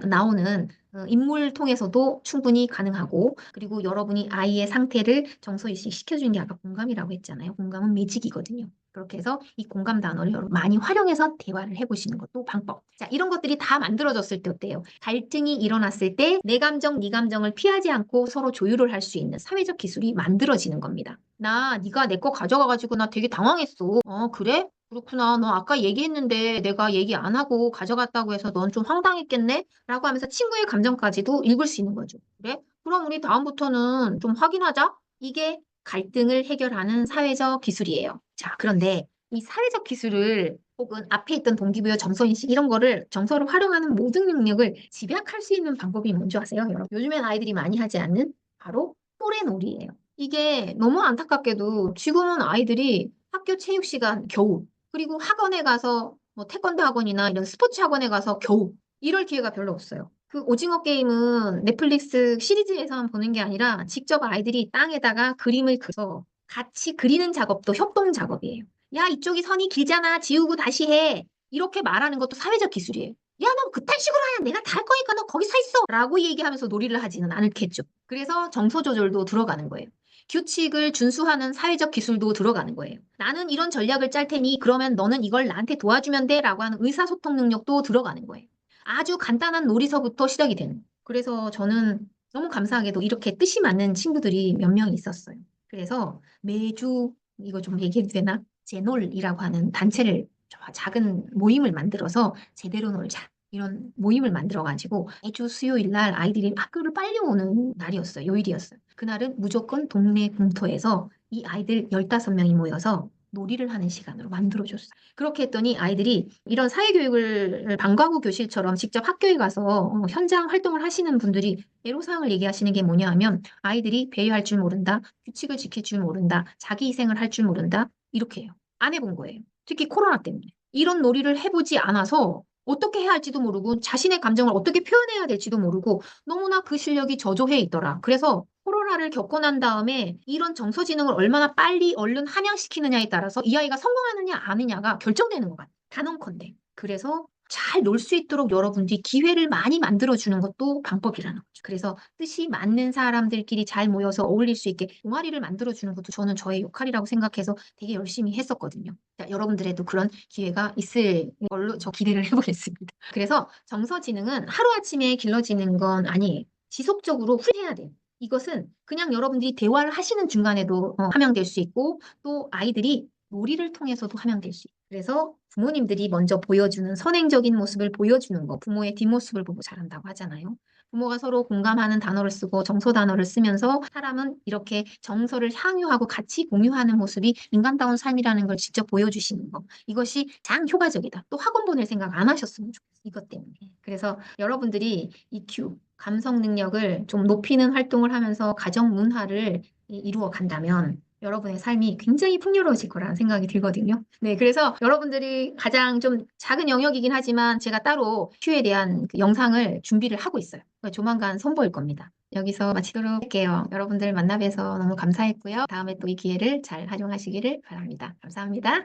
S1: 나오는 인물 통해서도 충분히 가능하고, 그리고 여러분이 아이의 상태를 정서이식 시켜주는 게 아까 공감이라고 했잖아요. 공감은 매직이거든요. 그렇게 해서 이 공감 단어를 여러분 많이 활용해서 대화를 해보시는 것도 방법. 자, 이런 것들이 다 만들어졌을 때 어때요? 갈등이 일어났을 때 내 감정, 네 감정을 피하지 않고 서로 조율을 할 수 있는 사회적 기술이 만들어지는 겁니다. 네가 내 거 가져가가지고 나 되게 당황했어. 그래? 그렇구나. 너 아까 얘기했는데 내가 얘기 안 하고 가져갔다고 해서 넌 좀 황당했겠네? 라고 하면서 친구의 감정까지도 읽을 수 있는 거죠. 그래? 그럼 우리 다음부터는 좀 확인하자. 이게 갈등을 해결하는 사회적 기술이에요. 자, 그런데 이 사회적 기술을 혹은 앞에 있던 동기부여, 정서인식 이런 거를 정서를 활용하는 모든 능력을 집약할 수 있는 방법이 뭔지 아세요, 여러분? 요즘엔 아이들이 많이 하지 않는 바로 또래놀이예요. 이게 너무 안타깝게도 지금은 아이들이 학교 체육 시간 겨우, 그리고 학원에 가서 뭐 태권도 학원이나 이런 스포츠 학원에 가서 겨우 이럴 기회가 별로 없어요. 그 오징어 게임은 넷플릭스 시리즈에서만 보는 게 아니라 직접 아이들이 땅에다가 그림을 그려서 같이 그리는 작업도 협동 작업이에요. 야, 이쪽이 선이 길잖아. 지우고 다시 해. 이렇게 말하는 것도 사회적 기술이에요. 야, 너 그딴 식으로 하면 내가 다 할 거니까 너 거기 서 있어. 라고 얘기하면서 놀이를 하지는 않겠죠. 그래서 정서 조절도 들어가는 거예요. 규칙을 준수하는 사회적 기술도 들어가는 거예요. 나는 이런 전략을 짤 테니 그러면 너는 이걸 나한테 도와주면 돼. 라고 하는 의사소통 능력도 들어가는 거예요. 아주 간단한 놀이서부터 시작이 되는 거예요. 그래서 저는 너무 감사하게도 이렇게 뜻이 맞는 친구들이 몇 명 있었어요. 그래서 매주 이거 좀 얘기해도 되나? 제놀이라고 하는 단체를 작은 모임을 만들어서 제대로 놀자. 이런 모임을 만들어가지고 매주 수요일 날 아이들이 학교를 빨리 오는 날이었어요. 요일이었어요. 그날은 무조건 동네 공터에서 이 아이들 15명이 모여서 놀이를 하는 시간으로 만들어줬어요. 그렇게 했더니 아이들이 이런 사회교육을 방과후 교실처럼 직접 학교에 가서 현장 활동을 하시는 분들이 애로사항을 얘기하시는 게 뭐냐 하면 아이들이 배려할 줄 모른다, 규칙을 지킬 줄 모른다, 자기 희생을 할 줄 모른다, 이렇게 해요. 안 해본 거예요. 특히 코로나 때문에. 이런 놀이를 해보지 않아서 어떻게 해야 할지도 모르고 자신의 감정을 어떻게 표현해야 될지도 모르고 너무나 그 실력이 저조해 있더라. 그래서 코로나를 겪고 난 다음에 이런 정서지능을 얼마나 빨리 얼른 함양시키느냐에 따라서 이 아이가 성공하느냐 아니냐가 결정되는 것 같아요. 단언컨대. 그래서 잘 놀 수 있도록 여러분들이 기회를 많이 만들어주는 것도 방법이라는 거죠. 그래서 뜻이 맞는 사람들끼리 잘 모여서 어울릴 수 있게 동아리를 만들어주는 것도 저는 저의 역할이라고 생각해서 되게 열심히 했었거든요. 자, 여러분들에도 그런 기회가 있을 걸로 저 기대를 해보겠습니다. 그래서 정서지능은 하루아침에 길러지는 건 아니에요. 지속적으로 훈련해야 돼요. 이것은 그냥 여러분들이 대화를 하시는 중간에도 함양될 수 있고 또 아이들이 놀이를 통해서도 함양될 수 있고 그래서 부모님들이 먼저 보여주는 선행적인 모습을 보여주는 거 부모의 뒷모습을 보고 자란다고 하잖아요. 부모가 서로 공감하는 단어를 쓰고 정서 단어를 쓰면서 사람은 이렇게 정서를 향유하고 같이 공유하는 모습이 인간다운 삶이라는 걸 직접 보여주시는 거. 이것이 가장 효과적이다. 또 학원 보낼 생각 안 하셨으면 좋겠어요. 이것 때문에. 그래서 여러분들이 EQ, 감성 능력을 좀 높이는 활동을 하면서 가정 문화를 이루어 간다면 여러분의 삶이 굉장히 풍요로워질 거라는 생각이 들거든요. 네, 그래서 여러분들이 가장 좀 작은 영역이긴 하지만 제가 따로 큐에 대한 그 영상을 준비를 하고 있어요. 조만간 선보일 겁니다. 여기서 마치도록 할게요. 여러분들 만나 뵈서 너무 감사했고요. 다음에 또 이 기회를 잘 활용하시기를 바랍니다. 감사합니다.